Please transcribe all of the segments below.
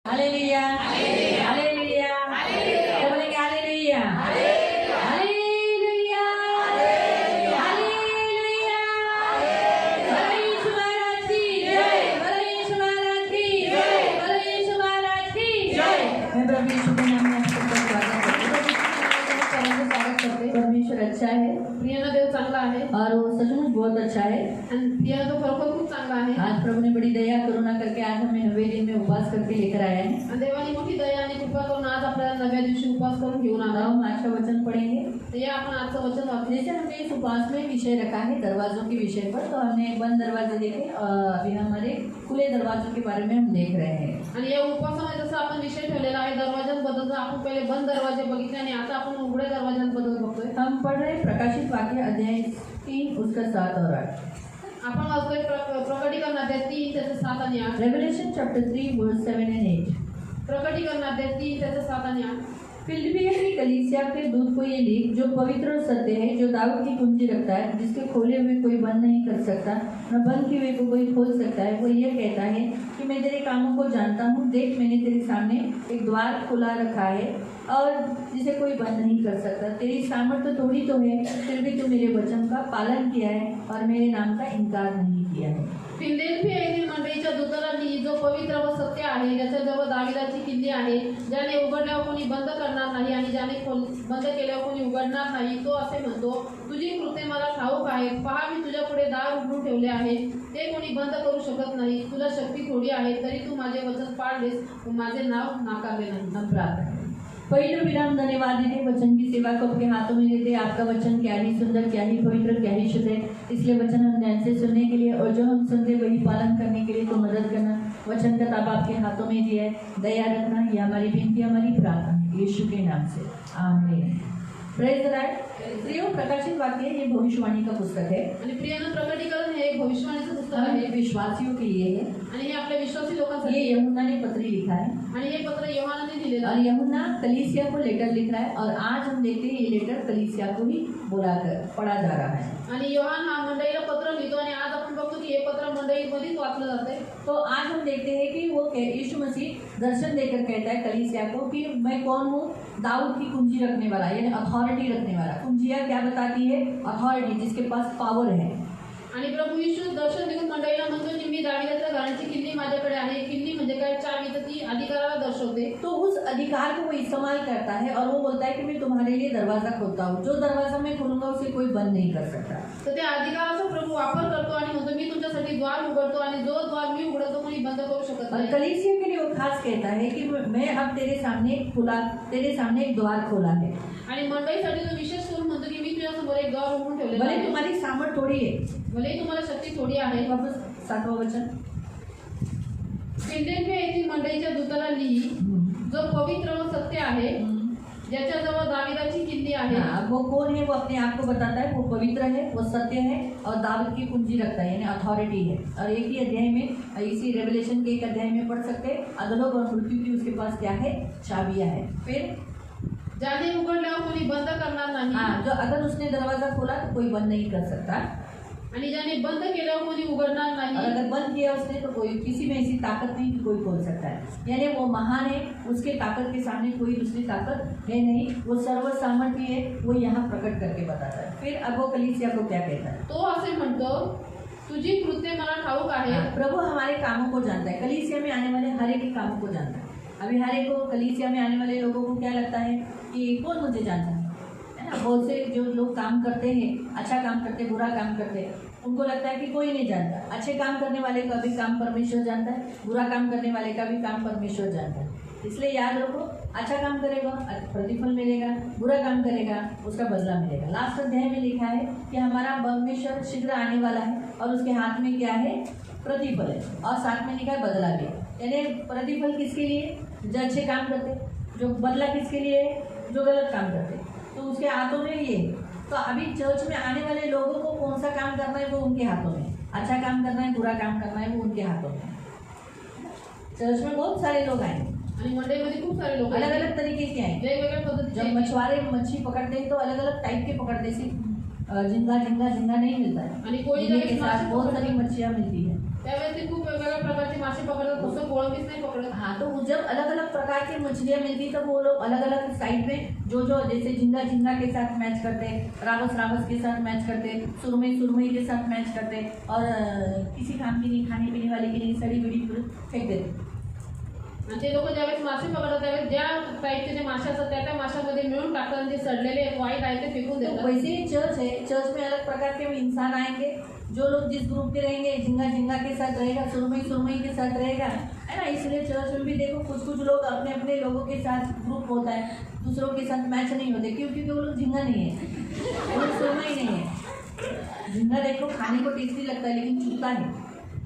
Hallelujah, hallelujah, तो बोलेंगे hallelujah, hallelujah, hallelujah, भले यीशु महाराज की जय, भले यीशु महाराज की जय, भले यीशु महाराज की जय। मैं प्रभु यीशु के नाम में आपका स्वागत करते हैं। परमेश्वर अच्छा है, प्रियाना देव चांगला आहे और वो सचमुच बहुत अच्छा है। आणि प्रियाना तो खरोखर खूप चांगला आहे। आज प्रभु ने बड़ी दया करुणा करके आज हमें 90 दिन में उपवास करके लेकर आया है। आणि देवाने मोठी दया आणि कृपा करून आज आपल्याला नव्या दिवशी उपवास करून घेऊन आला। हम आज का वचन पढ़ेंगे। तो ये आपण आजचं वचन वाचू। जैसे हमने इस उपवास में विषय रखा है दरवाजों के विषय पर, तो हमने बंद दरवाजे देखे और अभी हमारे खुले दरवाजों के बारे में हम देख रहे हैं। आणि या उपवासामध्ये जसं आपण विषय ठेवलेला आहे दरवाजांबद्दल, आपण पहिले बंद दरवाजे बघितले आणि आता आपण उघड्या दरवाजांबद्दल बघतोय। हम पढ़ रहे प्रकाशित वाक्य अध्याय 3 उसका 7 और 8। आपण वाचतोय प्रकटीकरण अध्याय 3 त्याचे 7 आणि 8। रेवलेशन चैप्टर 3 वर्स 7 and 8। प्रकटीकरण अध्याय 3 त्याचे 7 आणि 8। फिलिप्पियों की कलीसिया के दूत को ये लिख, जो पवित्र और सत्य है, जो दाऊद की कुंजी रखता है, जिसके खोले हुए कोई बंद नहीं कर सकता, न बंद किए हुए को कोई खोल सकता है। वो ये कहता है कि मैं तेरे कामों को जानता हूँ। देख, मैंने तेरे सामने एक द्वार खुला रखा है और जिसे कोई बंद नहीं कर सकता। तेरी सामर्थ्य तो थोड़ी तो है, फिर भी तू मेरे वचन का पालन किया है और मेरे नाम का इनकार नहीं किया है। फिलदेल्फिया येथील मंडळीच्या दूताला लिही, जो पवित्र व सत्य आहे, ज्याच्याजवळ दाविदाची किल्ली आहे, ज्याने उघडल्यावर कोणी बंद करणार नाही आणि ज्याने बंद केल्यावर कोणी उघडणार नाही, तो असे म्हणतो, तुझी कृत्ये मला ठाऊक आहे। पहा, मी तुझ्या पुढे दार उघडून ठेवले आहे, ते कोणी बंद करू शकत नाही। तुला शक्ती थोडी आहे, तरी तू माझे वचन पाळलेस व माझे नाव नाकारले नाही। हम प्रार्थना। पवित्र विराम धन्यवाद देते, वचन की सेवा को आपके हाथों में देते। आपका वचन क्या ही सुंदर, क्या ही पवित्र, क्या ही शुद्ध है। इसलिए वचन हम ध्यान से सुनने के लिए और जो हम सुनते वही पालन करने के लिए तो मदद करना। वचन का ताबा आपके हाथों में दिया है, दया रखना। ये हमारी विनती, हमारी प्रार्थना यीशु के नाम से, आमीन। Praise the Lord. प्रियो, प्रकाशित वाक्य ये भविष्यवाणी का पुस्तक है आणि प्रियानं प्रकटीकरण हे एक भविष्यवाणीचं पुस्तक आहे ये विश्वासियों के लिए है। आणि हे आपल्या विश्वासी ये लोकांसाठी यूहन्ना ने पत्री लिखा है आणि हे पत्र योहानाने दिलेलं और आहे। यूहन्ना कलीसिया को लेटर लिख रहा है और आज हम देखते हैं ये लेटर कलीसिया को ही पढ़ा जा रहा है। आणि योहान हा मंडळीला पत्र लिहितो आणि आज आपण बघतो की हे पत्र मंडळीमध्येच वाचलं जाते। तो आज हम देखते हैं कि वो यीशु मसीह दर्शन देकर कहता है कलीसिया को कि मैं कौन हूँ, दाऊद की कुंजी रखने वाला, यानी अथॉरिटी रखने वाला। कुंजिया क्या बताती है? अथॉरिटी, जिसके पास पावर है। आणि प्रभु यीशु दर्शन देऊन मंडळीला म्हणतो की मी दाविदाच्या घराची किल्ली माझ्याकडे आहे। किल्ली म्हणजे काय? चावी, तर ती अधिकाराला दर्शवते। तो उस अधिकार को वो इस्तेमाल करता है और वो बोलता है कि मैं तुम्हारे लिए दरवाजा खोलता हूँ, जो दरवाजा मैं खोलूंगा उसे कोई बंद नहीं कर सकता। तर त्या अधिकाराचा प्रभू वापर करतो आणि म्हणतो मी तुमच्यासाठी द्वार उघडतो आणि जो द्वार मी उघडतो कोणी बंद करू शकत और नाही। कलीसिया के लिए वो खास कहता है कि मैं अब तेरे सामने एक द्वार खोला है। आणि मंडळीसाठी तो विशेष करून म्हणतो की मी तुझ्यासमोर एक द्वार उघडून ठेवलेलं भले आहे। तुम्हारी सामर्थ थोड़ी है, भले तुम्हाला शक्ती थोडी आहे। वापस 7वां वचन। फिलदेल्फिया येथील मंडळीच्या दूताला लिही, जो पवित्र व सत्य आहे, ज्याच्याजवळ दाविदाची किल्ली आहे। हाँ, वो कौन है? वो अपने आप को बताता है, वो पवित्र है, वो सत्य है और दाऊद की कुंजी रखता है, यानी अथॉरिटी है। और एक ही अध्याय में, इसी रेवलेशन के एक अध्याय में पढ़ सकते हैं, अधोलोक और मृत्यु की उसके पास क्या है? चाबियां है। फिर ज्याने उघडल्यावर कोणी बंद करणार नाही। हाँ, जो अगर उसने दरवाजा खोला तो कोई बंद नहीं कर सकता, आणि ज्याने बंद केल्यावर कोणी उघडणार और नाही। अगर बंद किया उसने तो कोई, किसी में ऐसी ताकत नहीं कि कोई खोल सकता है। यानी वो महान है, उसके ताकत के सामने कोई दूसरी ताकत है नहीं। वो सर्वसामर्थ्य है, वो यहाँ प्रकट करके बताता है। फिर अब वो कलीसिया को क्या कहता है? तो असे म्हणतो, तुझी कृत्ये मला ठाऊक आहे। हाँ, प्रभु हमारे कामों को जानता है। कलीसिया में आने वाले हर एक के कामों को जानता है। अभी हर एक को, कलीसिया में आने वाले लोगों को क्या लगता है कि कौन मुझे जानता है ना? बहुत से जो लोग काम करते हैं, अच्छा काम करते, बुरा काम करते हैं, उनको लगता है कि कोई नहीं जानता। अच्छे काम करने वाले का भी काम परमेश्वर जानता है, बुरा काम करने वाले का भी काम परमेश्वर जानता है। इसलिए याद रखो, अच्छा काम करेगा प्रतिफल मिलेगा, बुरा काम करेगा उसका बदला मिलेगा। लास्ट अध्याय में लिखा है कि हमारा परमेश्वर शीघ्र आने वाला है और उसके हाथ में क्या है? प्रतिफल है, और साथ में लिखा है बदला भी। यानी प्रतिफल किसके लिए? जो अच्छे काम करते, जो बदला किसके लिए? जो गलत काम करते, तो उसके हाथों में ये। तो अभी चर्च में आने वाले लोगों को कौन सा काम करना है वो उनके हाथों में, अच्छा काम करना है, बुरा काम करना है वो उनके हाथों में। चर्च में बहुत सारे लोग आएंगे आणि मंडळीमध्ये खूप सारे लोक अलग अलग तरीके के आएंगे। वेगवेगळ्या पद्धतीचे जब मछुआरे मच्छी पकड़ते हैं तो अलग अलग टाइप के पकड़ते हैं, झिंगा नहीं मिलता है। आणि कोणी झींगे के लगेच साथ मासे बहुत पकडतात। सारी मच्छियाँ मिलती है। त्यावेळेस ते खूप वेगवेगळ्या प्रकारचे मासे पकडतात, फक्त कोळंबीच नाही पकडत. हाँ, तो वो जब अलग अलग प्रकार की मछलियाँ मिलती तब वो लोग अलग अलग साइड में जो जैसे झींगा झींगा के साथ मैच करते, रावस रावस के साथ मैच करते, सुरमई सुरमई के साथ मैच करते, और किसी काम की नहीं, खाने पीने वाले की नहीं, सड़ी बिड़ी फेंक देते. आणि ते लोक ज्यावेळेस मासे पकडतात त्यावेळेस ज्या टाईपचे जे मासे असतात त्या माशामध्ये मिळून टाकतात आणि जे सडलेले वाईट आहे ते फेकून तो देतात. वैसे ही चर्च है, चर्च में अलग प्रकार के इंसान आएंगे, जो लोग जिस ग्रुप के रहेंगे, झींगा झींगा के साथ रहेगा, सुरमई सुरमई के साथ रहेगा, है ना. इसलिए चर्च में भी देखो कुछ कुछ लोग अपने अपने लोगों के साथ ग्रुप होता है, दूसरों के साथ मैच नहीं होते. क्यों? क्योंकि वो लोग झींगा नहीं है, वो लोग सुरमई नहीं है. झींगा देखो खाने को टेस्टी लगता है लेकिन चुभता है,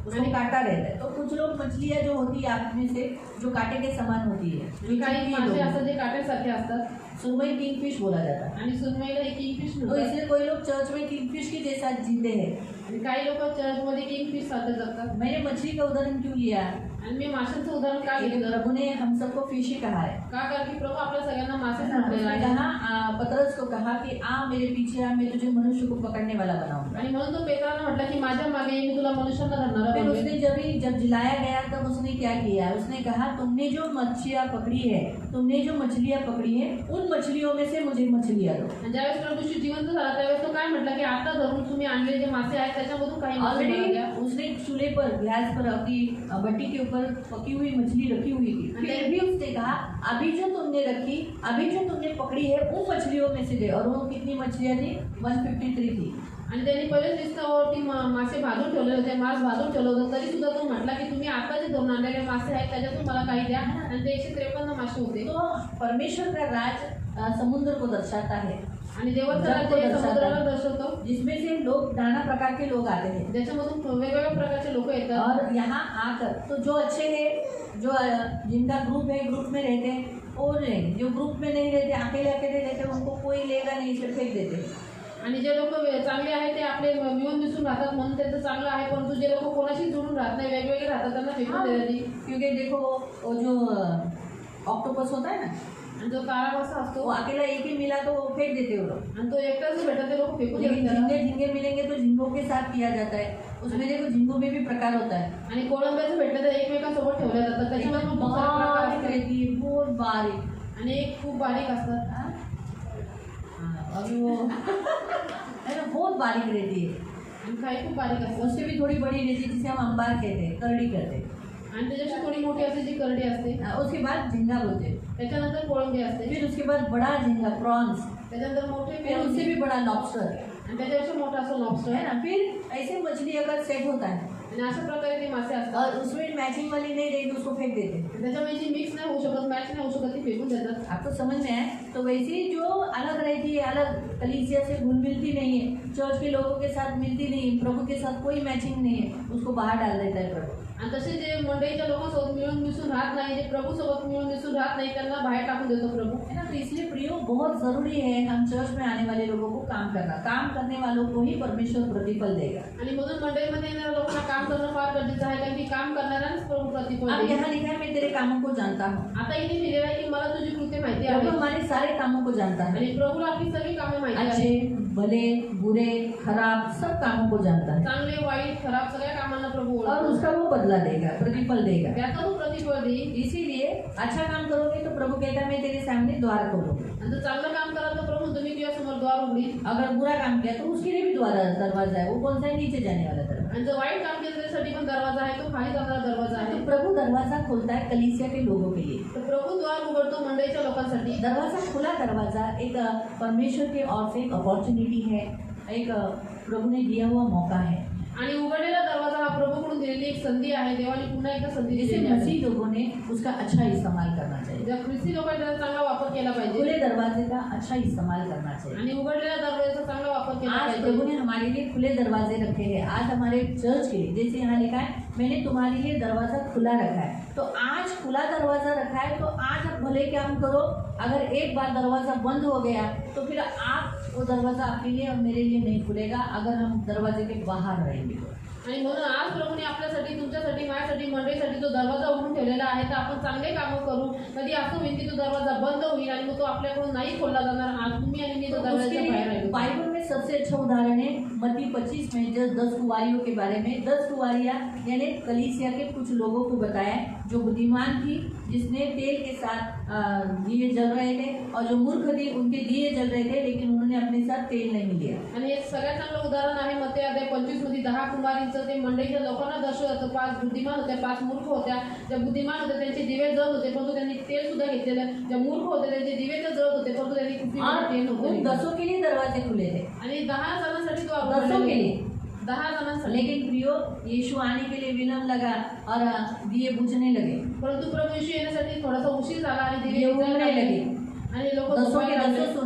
उसमें कांटा रहता है. तो कुछ लोग मछलियाँ जो होती है आप में से जो कांटे के समान होती है, आणि काही मासे असतात जे काट्यासारखे असतात सुरमई किंगफिश बोला जाता है. आणि सुरमईला हे किंगफिश तो म्हणतात. इसलिए कोई लोग चर्च में किंगफिश के जैसा जीते हैं. आणि काही लोक चर्चमध्ये किंगफिश सारखे जगतात. मैंने मछली का उदाहरण क्यों लिया? आणि मी माशांचं उदाहरण का क्योंकि घेतलं? प्रभु ने हम सबको फिश ही कहा है. का कारण की प्रभू आपल्या सगळ्यांना मासे उसने म्हटलेला आहे. कहा पतरस को कहा कि आ मेरे पीछे आ, मैं तुझे मनुष्य को पकड़ने वाला बनाऊंगा. आणि म्हणून तो पेत्राला म्हटला की माझ्या मागे ये, मी तुला मनुष्यांना धरणारा फिर बनवेन. उसने जब जिलाया गया तब उसने क्या किया? उसने कहा तुमने जो मच्छियाँ पकड़ी है, तुमने जो मछलियाँ पकड़ी है, उन मछलियों में से मुझे मछलियाँ दो. आणि ज्यावेळेस प्रभूशी जिवंत झाला त्यावेळेस तो काय म्हटला की आता धरून तुम्ही आणलेले जे मासे आहेत त्याच्यामधून काही मासे मला ऑलरेडी द्या. उसने चूल्हे पर गैस पर अपनी भट्टी के ऊपर पकी हुई मछली रखी हुई थी. फिर भी उसने कहा अभी जो तुमने रखी, अभी जो तुमने पकड़ी है उन मछलियों में से दे. और वो कितनी मछलियाँ थी? 153 थी. आणि त्यांनी पहिलेच लिस्टावरती मासे भाजून ठेवले होते, मांस भाजून ठेवलं होतं, तरी सुद्धा तो म्हटला की तुम्ही आता जे धरून आणलेले मासे आहेत त्याच्यातून मला काही द्या. आणि ते 153 मासे होते. तो परमेश्वर का राज समुद्र को दर्शाता है, आणि देवाचा राज्य हे समुद्राला दर्शवतो, जिसमें से लोग नाना प्रकार के लोग आते हैं. ज्याच्यामधून वेगवेगळ्या प्रकारचे लोक येतात. और यहाँ आकर तो जो अच्छे हैं, जो जिनका ग्रुप है, ग्रुप में रहते हैं वो लेंगे. जो ग्रुप में नहीं रहते, अकेले अकेले रहते, उनको कोई लेगा नहीं, इसलिए फेंक देते हैं. आणि जे लोक चांगले आहेत ते आपले मिळून मिसळून राहतात म्हणून त्यांचं चांगलं आहे. परंतु जे लोक कोणाशी जोडून राहत नाही, वेगवेगळे राहतात, त्यांना फेकून देतात. क्योंकि देखो वो जो ऑक्टोपस होता है ना, आणि जो कारावासा असतो वो अकेला एक ही मिला तो वो फेंक देते वो लोग. आणि तो एकटाच भेटत ते लोक फेकून लेकिन देतात. झींगे झींगे मिलेंगे तो झींगों के साथ किया जाता है. उसमें देखो झींगों में भी प्रकार होता है. आणि कोळंब्याचं भेटलं तर एकमेकांसोबत ठेवल्या जातात. त्याच्यामध्ये पण खूप सारे प्रकार बारीक असतात. रहती है, बहुत बारीक. आणि एक खूप बारीक असतात. अभी वो है ना, बहुत बारीक रहती है. आणि काही खूप बारीक असतात. उससे भी थोड़ी बड़ी रहती है जिसे हम अंबार कहते हैं, करड़ी कहते हैं. आणि त्याच्यापेक्षा थोडी मोठी असते जी करडी असते. उसके बाद झींगा बोलते हैं. त्याच्यानंतर कोळंबी असते. फिर उसके बाद बड़ा झींगा प्रॉन्स. त्याच्यानंतर मोठे फिर उससे भी बड़ा लॉबस्टर. आणि त्याच्यापेक्षा मोठा असतो लॉबस्टर. है ना. फिर ऐसे मछली अगर सेट होता है आणि अशा प्रकारे ते मासे असतात. और उसमें मैचिंग वाली नहीं रही तो उसको फेंक देते हैं. त्याच्यामध्ये जी मिक्स नाही होऊ शकत, मॅच नाही होऊ शकत, ती फेकून देतात. आपको समझ में आए? तो वैसे ही जो अलग रहती है, अलग कलीसिया से घुल मिलती नहीं है, चर्च के लोगों के साथ मिलती नहीं है, प्रभु के साथ कोई मैचिंग नहीं है, उसको बाहर डाल देता है प्रभु. आणि तसे जे मंडळीच्या लोकांसोबत मिळून मिसळून राहत नाही, जे प्रभूसोबत मिळून मिसळून राहत नाही, त्यांना बाहेर टाकून देतो प्रभू. है ना. तो इसलिए प्रियो बहुत जरूरी है हम चर्च में आने वाले लोगों को काम करना. काम करने वालों को ही परमेश्वर प्रतिफल देगा. आणि म्हणून मंडळीमध्ये येणाऱ्या लोकांना काम करणं फार गरजेचं आहे, कारण की काम करणाऱ्याच प्रभू प्रतिफल अब देईल. यहाँ लिखा है मैं तेरे कामों को जानता हूँ. आता इथे लिहिलेलं आहे की मला तुझी कृत्य माहिती प्रभु आहे. हमारे सारे कामों को जानता है. आणि प्रभूला आपली सगळी कामे माहिती अच्छे आहे. भले बुरे खराब सब कामों को जानता है. चांगले वाईट खराब सगळ्या कामांना प्रभू और ओळखतो. उसका वो बदला देगा, प्रतिफल देगा. त्याचा तो प्रतिफल देईल. इसीलिए अच्छा काम करोगे तो प्रभु कहता है मैं तेरे सामने द्वार खोलूंगा. आणि जर चांगलं काम कराल तर प्रभू तुम्ही तुझ्यासमोर द्वार उघडी. अगर बुरा काम किया तो उसके लिए भी दरवाजा है. वो कौन सा है? नीचे जाने वाला दरवाजा. आणि जर वाईट काम केलं त्यासाठी पण दरवाजा आहे, तो खाली जाणारा दरवाजा आहे. तो प्रभु दरवाजा खोलता है कलीसिया के लोगों के लिए. तर प्रभू द्वार उघडतो मंडळीच्या लोकांसाठी. दरवाजा खुला दरवाजा एक परमेश्वर की ओर से एक अपॉर्चुनिटी है, एक प्रभु ने दिया हुआ मौका है. आणि उघडलेला दरवाजा हा प्रभूकडून दिलेली एक संधी आहे. देवाने पुन्हा एकदा संधी जिसे दिलेली आहे. मसीह लोगों ने उसका अच्छा इस्तेमाल करना चाहिए. जर ख्रिस्ती लोकांनी त्याचा चांगला वापर केला पाहिजे खुले दरवाजे का अच्छा इस्तेमाल करना चाहिए. आणि उघडलेल्या दरवाजाचा चांगला वापर केला आज पाहिजे. प्रभु ने हमारे लिए खुले दरवाजे रखे हैं. आज हमारे चर्च के लिए जैसे यहाँ लिखा है मैंने तुम्हारे लिए दरवाजा खुला रखा है. तो आज खुला दरवाजा रखा है तो आज आप भले काम करो. अगर एक बार दरवाजा बंद हो गया तो फिर आप वो दरवाजा आपके लिए और मेरे लिए नहीं खुलेगा अगर हम दरवाजे के बाहर रहेंगे तो. आणि म्हणून आज प्रभूने आपल्यासाठी, तुमच्यासाठी, माझ्यासाठी, मंडळीसाठी जो दरवाजा उघडून ठेवलेला आहे तर आपण चांगले कामं करू. कधी असं होईल की तो दरवाजा बंद होईल आणि मग तो आपल्याकडून नाही खोलला जाणार. आज तुम्ही आणि मी तो तो दरवाजाच्या उसके बाहेर लिए राहिलो. बाइबल में सबसे अच्छा उदाहरण है मत्ती 25 में जो 10 कुंवारियों के बारे में। 10 कुंवारियाँ यानी कलीसिया के कुछ लोगों को बताया जो बुद्धिमान थी, जिसने तेल के साथ दिए जल रहे थे, और जो मूर्ख थी उनके दिए जल रहे थे लेकिन उन्होंने अपने साथ तेल नहीं लिया। आणि एक सगळ्यात चांगलं उदाहरण आहे मत्ती अध्याय 25 मध्ये 10 कुमारींचं। ते मंडळीच्या लोकांना दर्शवलं जातं। 5 बुद्धिमान होत्या, 5 मूर्ख होत्या। ज्या बुद्धिमान होत्या त्यांचे दिवे जळत होते परंतु त्यांनी तेल सुद्धा घेतलेलं। ज्या मूर्ख होते त्यांचे दिवे तर जळत होते परंतु त्यांनी कुठलीही तेल उन नव्हते। 10 के लिए दरवाजे खुले थे, आणि 10 जणांसाठी तो 10 के लिए। 10 जणांसाठी। लेकिन प्रियो यीशु आने के लिए विलंब लगा और दिए बुझने लगे, परंतु प्रभू येशू येण्यासाठी थोडासा उशीर झाला आणि ये दिवे उगने लगे, आणि लोक 10 के 10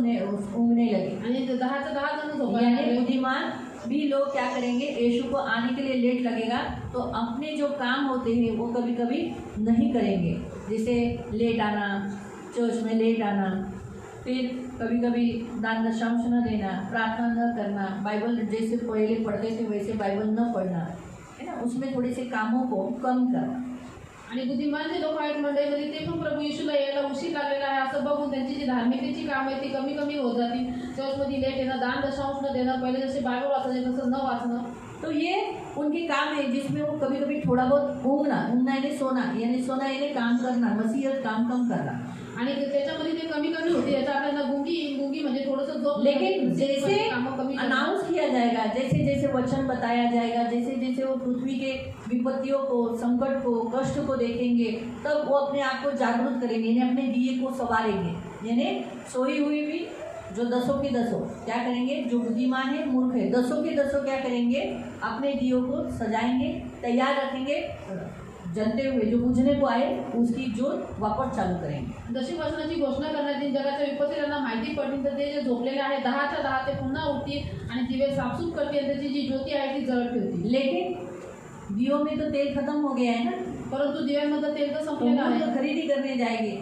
उगने लगे। आणि 10च्या 10 जण झोपायला यानी लागले। बुद्धिमान भी लोग क्या करेंगे, यीशु को आने के लिए लेट लगेगा तो अपने जो काम होते हैं वो कभी कभी नहीं करेंगे, जैसे लेट आना, चर्च में लेट आना, फिर कभी कभी दान दशांश न देना, प्रार्थना न करना, बाइबल जैसे पहले पढ़ते थे वैसे बाइबल न पढ़ना, है ना, उसमें थोड़े से कामों को कम करना। आणि बुद्धिमान जे लोक आहेत मंडळीमध्ये ते पण प्रभू येशूला यायला उशीर लागलेला आहे असं बघून त्यांची जी धार्मिकतेची कामं आहेत ती कमी कमी होत जातील। चर्चमध्ये लेट येणं, दान दशांश न देणं, पहिले जसे बायबल वाचायचे तसं न वाचणं, तो ये उनके काम है जिसमें वो कभी कभी थोड़ा बहुत ऊँगना यानी सोना यानी काम करना, मसीहत काम कम करना। आणि त्याच्यामध्ये ते कमी कमी होते। याचा आपल्याला गुंगी म्हणजे थोडंसं झोप, लेकिन जैसे कामं कमी अनाउंस किया जाएगा, जैसे जैसे वचन बताया जाएगा, जैसे जैसे वो पृथ्वी के विपत्तियों को, संकट को, कष्ट को देखेंगे, तब वो अपने आप को जागरूक करेंगे, यानी अपने दिए को संवारेंगे। यानी सोई हुई भी जो 10 के 10 क्या करेंगे, जो बुद्धिमान है मूर्ख है 10 के 10 क्या करेंगे, अपने दियों को सजाएंगे, तैयार रखेंगे, जलते हुए जो बुझने को आए उसकी जोत वापस चालू करेंगे। जशी वचनाची घोषणा करण्यात येईल, जगाच्या विपत्ती त्यांना माहिती पडली तर ते जे झोपलेले आहे 10च्या 10 ते पुन्हा उठतील आणि दिवे साफसूफ करतील, त्याची जी ज्योती आहे ती जळत ठेवतील। लेकिन दियों में तो तेल खत्म हो गया है ना, परंतु दिव्यांमध्ये तेल तर तो संपलेलं मूर्ख आहे। खरीदी करने जाएंगे,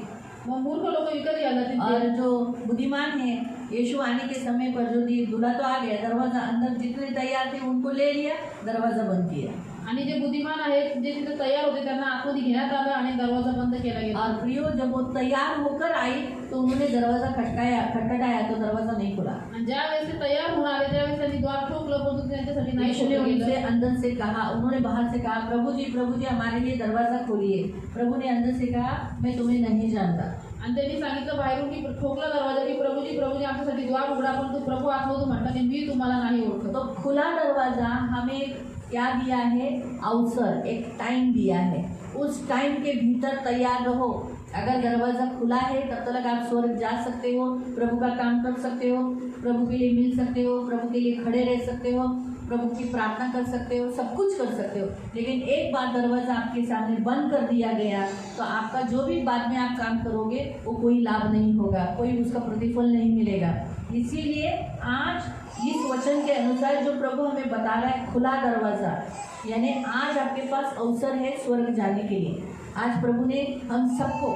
मग मूर्ख लोक विकत घ्यायला और जातील। जो बुद्धिमान है यीशु आने के समय पर जो दूल्हा तो आ गया, दरवाजा अंदर जितने तैयार थे उनको ले लिया, दरवाजा बंद किया। आणि जे बुद्धिमान आहेत जे तिथे तयार होते त्यांना आतमध्ये घेण्यात आलं आणि दरवाजा बंद केला गेला। और प्रियो जब वो तैयार होकर आई तो उन्होंने दरवाजा खटखटाया तो दरवाजा नहीं खुला। आणि ज्या वेळेस ते तयार होऊन आले त्यावेळेस त्यांनी द्वार ठोकलं परंतु त्यांच्यासाठी नाही यीशु ने खोललं उनसे गेलं। अंदर से कहा, उन्होंने बाहर से कहा, प्रभु जी हमारे लिए दरवाजा खोलिए। प्रभु ने अंदर से कहा, मैं तुम्हें नहीं जानता। आणि त्यांनी सांगितलं बाहेरून की ठोकला दरवाजा की प्रभूजी आमच्यासाठी द्वार उघडा, परंतु प्रभू आतमधून म्हटलं की मी तुम्हाला नाही ओळखत। तो खुला दरवाजा हमें क्या दिया है, अवसर, एक टाइम दिया है, उस टाइम के भीतर तैयार रहो। अगर दरवाज़ा खुला है तब तक आप स्वर्ग जा सकते हो, प्रभु का काम कर सकते हो, प्रभु के लिए मिल सकते हो, प्रभु के लिए खड़े रह सकते हो, प्रभु की प्रार्थना कर सकते हो, सब कुछ कर सकते हो। लेकिन एक बार दरवाज़ा आपके सामने बंद कर दिया गया तो आपका जो भी बाद में आप काम करोगे वो कोई लाभ नहीं होगा, कोई उसका प्रतिफल नहीं मिलेगा। इसीलिए आज इस वचन के अनुसार जो प्रभु हमें बता रहा है, खुला दरवाज़ा, यानी आज आपके पास अवसर है स्वर्ग जाने के लिए। आज प्रभु ने हम सबको,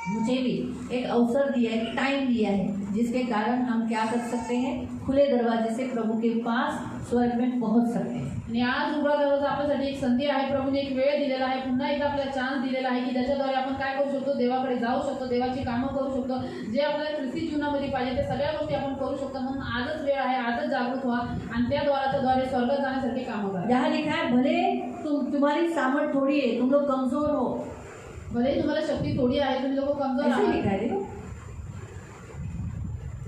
मुझे भी एक अवसर दिया है, टाइम दिया है, जिसके कारण हम क्या कर सकते हैं, खुले दरवाजे से प्रभु के पास स्वर्ग में पहुंच सकते हैं। आणि आज उघडा दरवाजा आपल्यासाठी एक संधी आहे। प्रभूने एक वेळ दिलेला आहे, पुन्हा एकदा आपल्याला चान्स दिलेला आहे की त्याच्याद्वारे आपण काय करू शकतो, देवाकडे जाऊ शकतो, देवाची कामं करू शकतो, जे आपल्याला ख्रिस्ती जीवनामध्ये पाहिजे ते सगळ्या गोष्टी आपण करू शकतो। म्हणून आजच वेळ आहे, आजच जागृत व्हा आणि त्या द्वारे स्वर्गात जाण्यासाठी कामं करा। यहाँ लिखा है, भले तुम्हारी सामर्थ थोड़ी है, तुम लोग कमजोर हो, भले तुम्हाला शक्ती थोडी आहे, तुम्ही लोक कमजोर ऐसे आहात, लिखा है, देखो,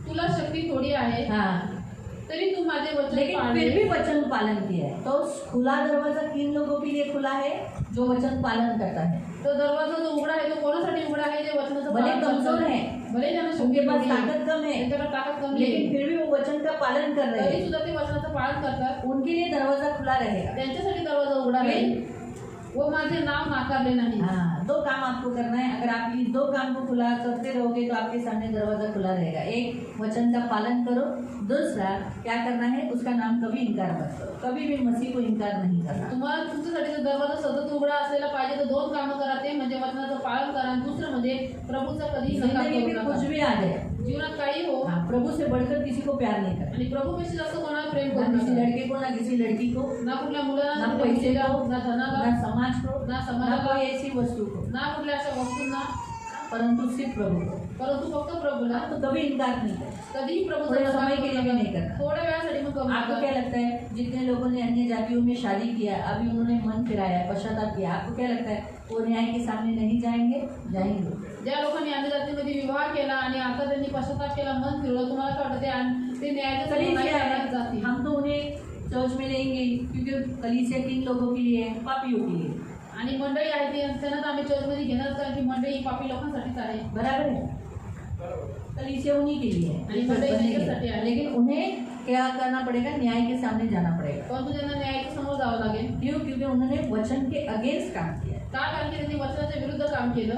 तुला शक्ती थोडी आहे हाँ, तरी तू माझे वचन लेकिन पाळले। फिर भी वचन पालन किया है। तो खुला दरवाजा किन लोगों के लिए खुला है, जो वचन पालन करता है। तो दरवाजा जो उघडा आहे तो कोणासाठी उघडा आहे, जे वचनाचं भले पालन कमजोर करतात। हैं, भले ज्यांना उनके शक्ती पास कमी आहे, ताकत कम है, त्यांच्याकडे ताकद कमी आहे, लेकिन फिर भी वो वचन का पालन कर रहे तरी हैं, सुद्धा ते वचनाचं पालन करतात। उनके लिए दरवाजा खुला रहेगा। त्यांच्यासाठी दरवाजा उघडा राहील, वो माझे नाव नाकारले नाही। हाँ, दो काम आपको करना है। अगर आप ये दो काम को खुला करते रहोगे तो आपके सामने दरवाजा खुला रहेगा। एक, वचन का पालन करो, दूसरा क्या करना है, उसका नाम कभी इनकार मत करो, कभी भी मसीह को इनकार नहीं करना। तुम्हाला तुमच्यासाठी जर दरवाजा सतत उघडा असलेला पाहिजे तर दोन कामं करा, ते म्हणजे वचनाचं पालन करा आणि दुसरं म्हणजे प्रभूचा कधी नकार जिंदगी करू में कुछ नका। भी आ जाए, जीवनात काही हो हाँ, प्रभु से बढ़कर किसी को प्यार नहीं करना, आणि प्रभूपेक्षा जास्त कोणाला प्रेम ना करू किसी नका। लड़के को, ना किसी लड़की को, ना कुठल्या मुलाला, ना ना कुठल्या पैसे मुलीला, को, ना धनाला, ना समाज को, ना ना समाजाला, कोई ऐसी वस्तु को। ना कुठल्या अशा वस्तूंना। परंतु सिर्फ प्रभु को। परंतु फक्त प्रभूला तो कभी इनकार नहीं करता, कधीही थोड़े प्रभूचा समय के लिए भी नहीं करता। थोड्या वेळासाठी मग कमी आपको क्या लगता है जितने लोगों ने अन्य जातियों में शादी किया, अभी उन्होंने मन फिराया, पश्चाताप किया, आपको क्या लगता है वो न्याय के सामने नहीं जाएंगे? जाएंगे। ज्या लोकांनी अन्य जातीमध्ये विवाह केला आणि आता त्यांनी पश्चाताप केला, मन फिरवलं, तुम्हाला काय वाटतं ते न्यायाच्या समोर नाही कलीसिया जाणार है, जातील? हम तो उन्हें चर्च में लेंगे क्योंकि कलीसिया किन लोगों के लिए है? पापियों के लिए। आणि मंडळी आहे ती त्यांना आम्ही चर्चमध्ये घेणार कारण की मंडळी ही पापी लोकांसाठीच आहे। बराबर है, कलीसिया उन्हीं के लिए है, आणि मंडळी त्यांच्यासाठी आहे। लेकिन उन्हें क्या करना पड़ेगा? न्याय के सामने जाना पड़ेगा। परंतु त्यांना न्यायाच्या समोर जावं लागेल। क्यों? क्योंकि उन्होंने वचन के अगेंस्ट काम किया। का? कारण की त्यांनी वचनाच्या विरुद्ध काम केलं।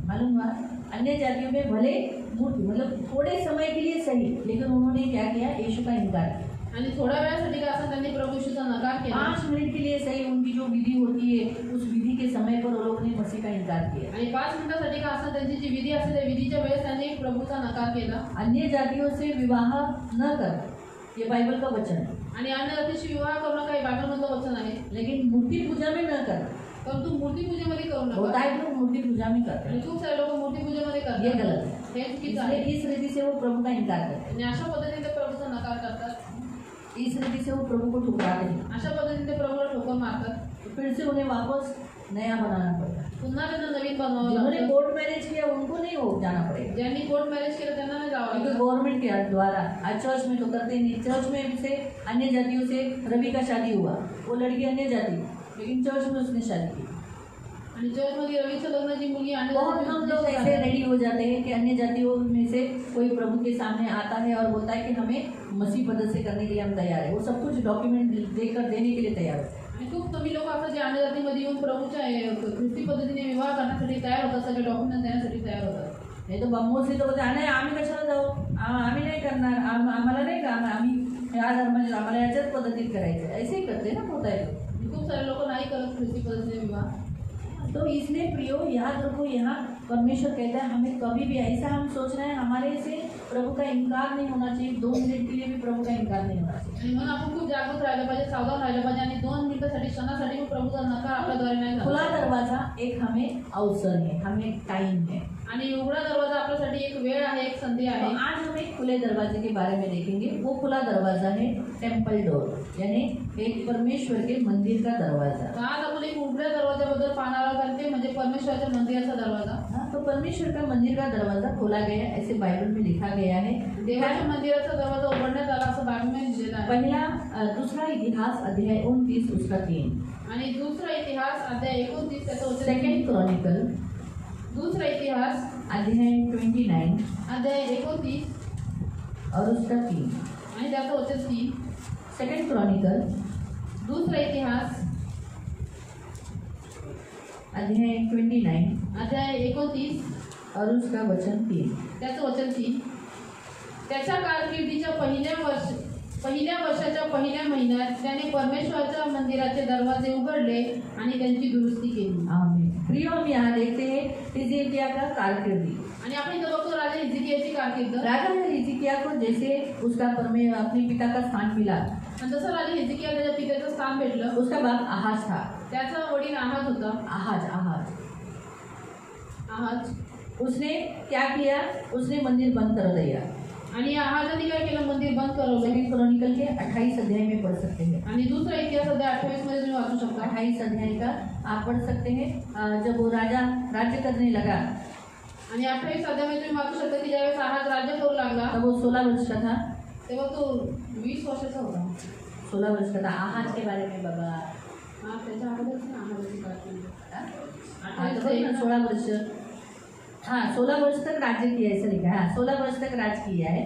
मालूम हुआ अन्य जातियों में भले मूर्ति मतलब थोड़े समय के लिए सही, लेकिन उन्होंने क्या किया? यीशु का इनकार किया। आणि थोड्या वेळासाठी का असं त्यांनी प्रभू येशूचा नकार केला। 5 मिनट के लिए सही, उनकी जो विधि होती है उस विधि के समय पर वो लोगों ने मसीह का इनकार किया। आणि 5 मिनिटासाठी का असं त्यांची जी विधी असते त्या विधीच्या वेळेस त्यांनी प्रभूचा नकार केला। अन्य जातियों से विवाह न कर, ये बाइबल का वचन है। आणि अन्य जातीशी विवाह करणं काही बायबलमधलं वचन आहे, लेकिन मूर्ति पूजा में न कर। परंतु मूर्तीपूजेमध्ये करू होता नका। है लोग मूर्ति पूजा में करते आणि हैं, खूप सारे लोक मूर्तीपूजेमध्ये ये करतात, गलत है। हे चुकीचं इसलिए आहे। इस रीति से वो प्रभु का इनकार करते आणि अशा पद्धतीने ते प्रभूचा नकार करतात, हैं, इस रीति से वो प्रभु को ठुकराते हैं। अशा पद्धतीने ते प्रभूला ठोकर मारतात। तो फिर से उन्हें वापस नया बनाना पड़ेगा। पुन्हा त्यांना नवीन बनवावं जिन्होंने लागतं। कोर्ट मैरिज किया उनको नहीं हो जाना पड़ेगा, ज्यांनी कोर्ट मॅरेज केलं त्यांना नाही जावं क्योंकि लागतं। गवर्नमेंट के द्वारा आज चर्च में तो करते नहीं। चर्च में से अन्य जातियों से रवि का शादी हुआ, वो लड़की अन्य जाति, लेकिन चर्च में उसने शादी की। आणि चर्चमध्ये रवीचं लग्न जी मुलगी अन्य बहुत जातीची हम होती, लोग तिची ऐसे झाली। रेडी हो जाते हैं कि अन्य जातियों में से कोई प्रभु के सामने आता है और बोलता है कि हमें मसीह पद से करने के लिए हम तैयार है, वो सब कुछ डॉक्यूमेंट देकर देने के लिए तैयार होते हैं। आणि खूप कमी लोक असतात जे अन्य जातीमध्ये येऊन प्रभूच्या ख्रिस्ती पद्धतीने विवाह करण्यासाठी तयार होतात, सगळे डॉक्युमेंट देण्यासाठी तयार होतात। नाही तो मोस्टली तो बोलते नाही आम्ही कशाला जाऊ, आम्ही नाही करणार, आम्हाला नाही का, आम्ही या धर्माचे आम्हाला याच्याच पद्धतीत करायचं आहे, ऐसे ही करते ना, होता है तो। आणि खूप सारे लोक नाही करत ख्रिस्ती पद्धतीने विवाह। तो इसलिए प्रियो याद रखो, यहाँ परमेश्वर कहता है हमें कभी भी ऐसा हम सोच रहे हैं हमारे से प्रभु का इनकार नहीं होना चाहिए, 2 मिनट के लिए भी प्रभु का इनकार नहीं होना चाहिए। आणि म्हणून आपण खूप जागृत राहिलं पाहिजे, सावधान राहिलं पाहिजे आणि 2 मिनिटासाठी क्षणासाठी पण प्रभूचा नकार आपल्याद्वारे नाही खुला झाला। दरवाजा एक हमें अवसर है, हमें टाइम है। आणि उघडा दरवाजा आपल्यासाठी एक वेळ आहे, एक संधी तो आहे। आज हम एक खुले दरवाजे के बारे में देखेंगे। वो खुला दरवाजा है टेम्पल डोर, यानी एक परमेश्वर के मंदिर का दरवाजा। तर आज आपण एक उघड्या दरवाजाबद्दल पाहणार आहोत आणि ते म्हणजे परमेश्वराच्या मंदिराचा दरवाजा। हाँ, तो परमेश्वर का मंदिर का दरवाजा खोला गया, ऐसे बाइबल में लिखा गया है। देवाच्या मंदिराचा दरवाजा उघडण्यात आला असं बायबलमध्ये लिहिलेलं आहे। पहला दूसरा इतिहास अध्याय 29 उसका 3। आणि दुसरा इतिहास अध्याय 29 त्याचं वचन। सेकंड क्रॉनिकल दुसरा इतिहास अध्याय 29 अध्याय 29 और उसका 3। आणि त्याचं वचन 3। सेकंड क्रॉनिकल दुसरा इतिहास अध्याय 29 अध्याय 29 और उसका वचन 3। त्याचं वचन 3। त्याच्या कारकिर्दीच्या पहिल्या वर्षाच्या पहिल्या महिन्यात त्याने परमेश्वराच्या मंदिराचे दरवाजे उघडले आणि त्यांची दुरुस्ती केली। आमीन। प्रियो, हम यहाँ देखते हैं हिजकिय्याह का कारकिर्दी। आणि आपण इथं बघतो राजा हिजकिय्याची कारकीर्द। राजा हिजकिय्याह को जैसे उसका अपने पिता का स्थान मिला, आणि जसं राजा हिजकिय्याह त्याच्या पित्याचं स्थान भेटलं, उसका बाप आहाज था। त्याचा वडील आहाज होता। आहाज आहाज उसने क्या किया? उसने मंदिर बंद कर दिया। आणि आहाजाने काय केलं? मंदिर बंद करवलं। सेकंड क्रॉनिकल के 28 अध्याय में पढ़ सकते हैं। आणि दुसरा इतिहास अध्याय 28 मध्ये तुम्ही वाचू शकता। 28 अध्याय का आप पढ़ सकते हैं। जब वो राजा राज्य करने लगा, आणि 28 अध्यायामध्ये तुम्ही वाचू शकता की ज्यावेळेस आहाज राज्य करू लागला तब वो 16 वर्ष का था। तेव्हा तो 20 वर्षाचा होता। 16 वर्ष का था। आहाज के बारे में बाबा, हा, त्याच्या अगोदरच ना आहाजाची कारकीर्द। हाँ, तो बोलो ना, 16 वर्ष, हाँ 16 वर्ष तक राज्य किया है, ऐसा लिखा है। हाँ, 16 वर्ष तक राज किया है।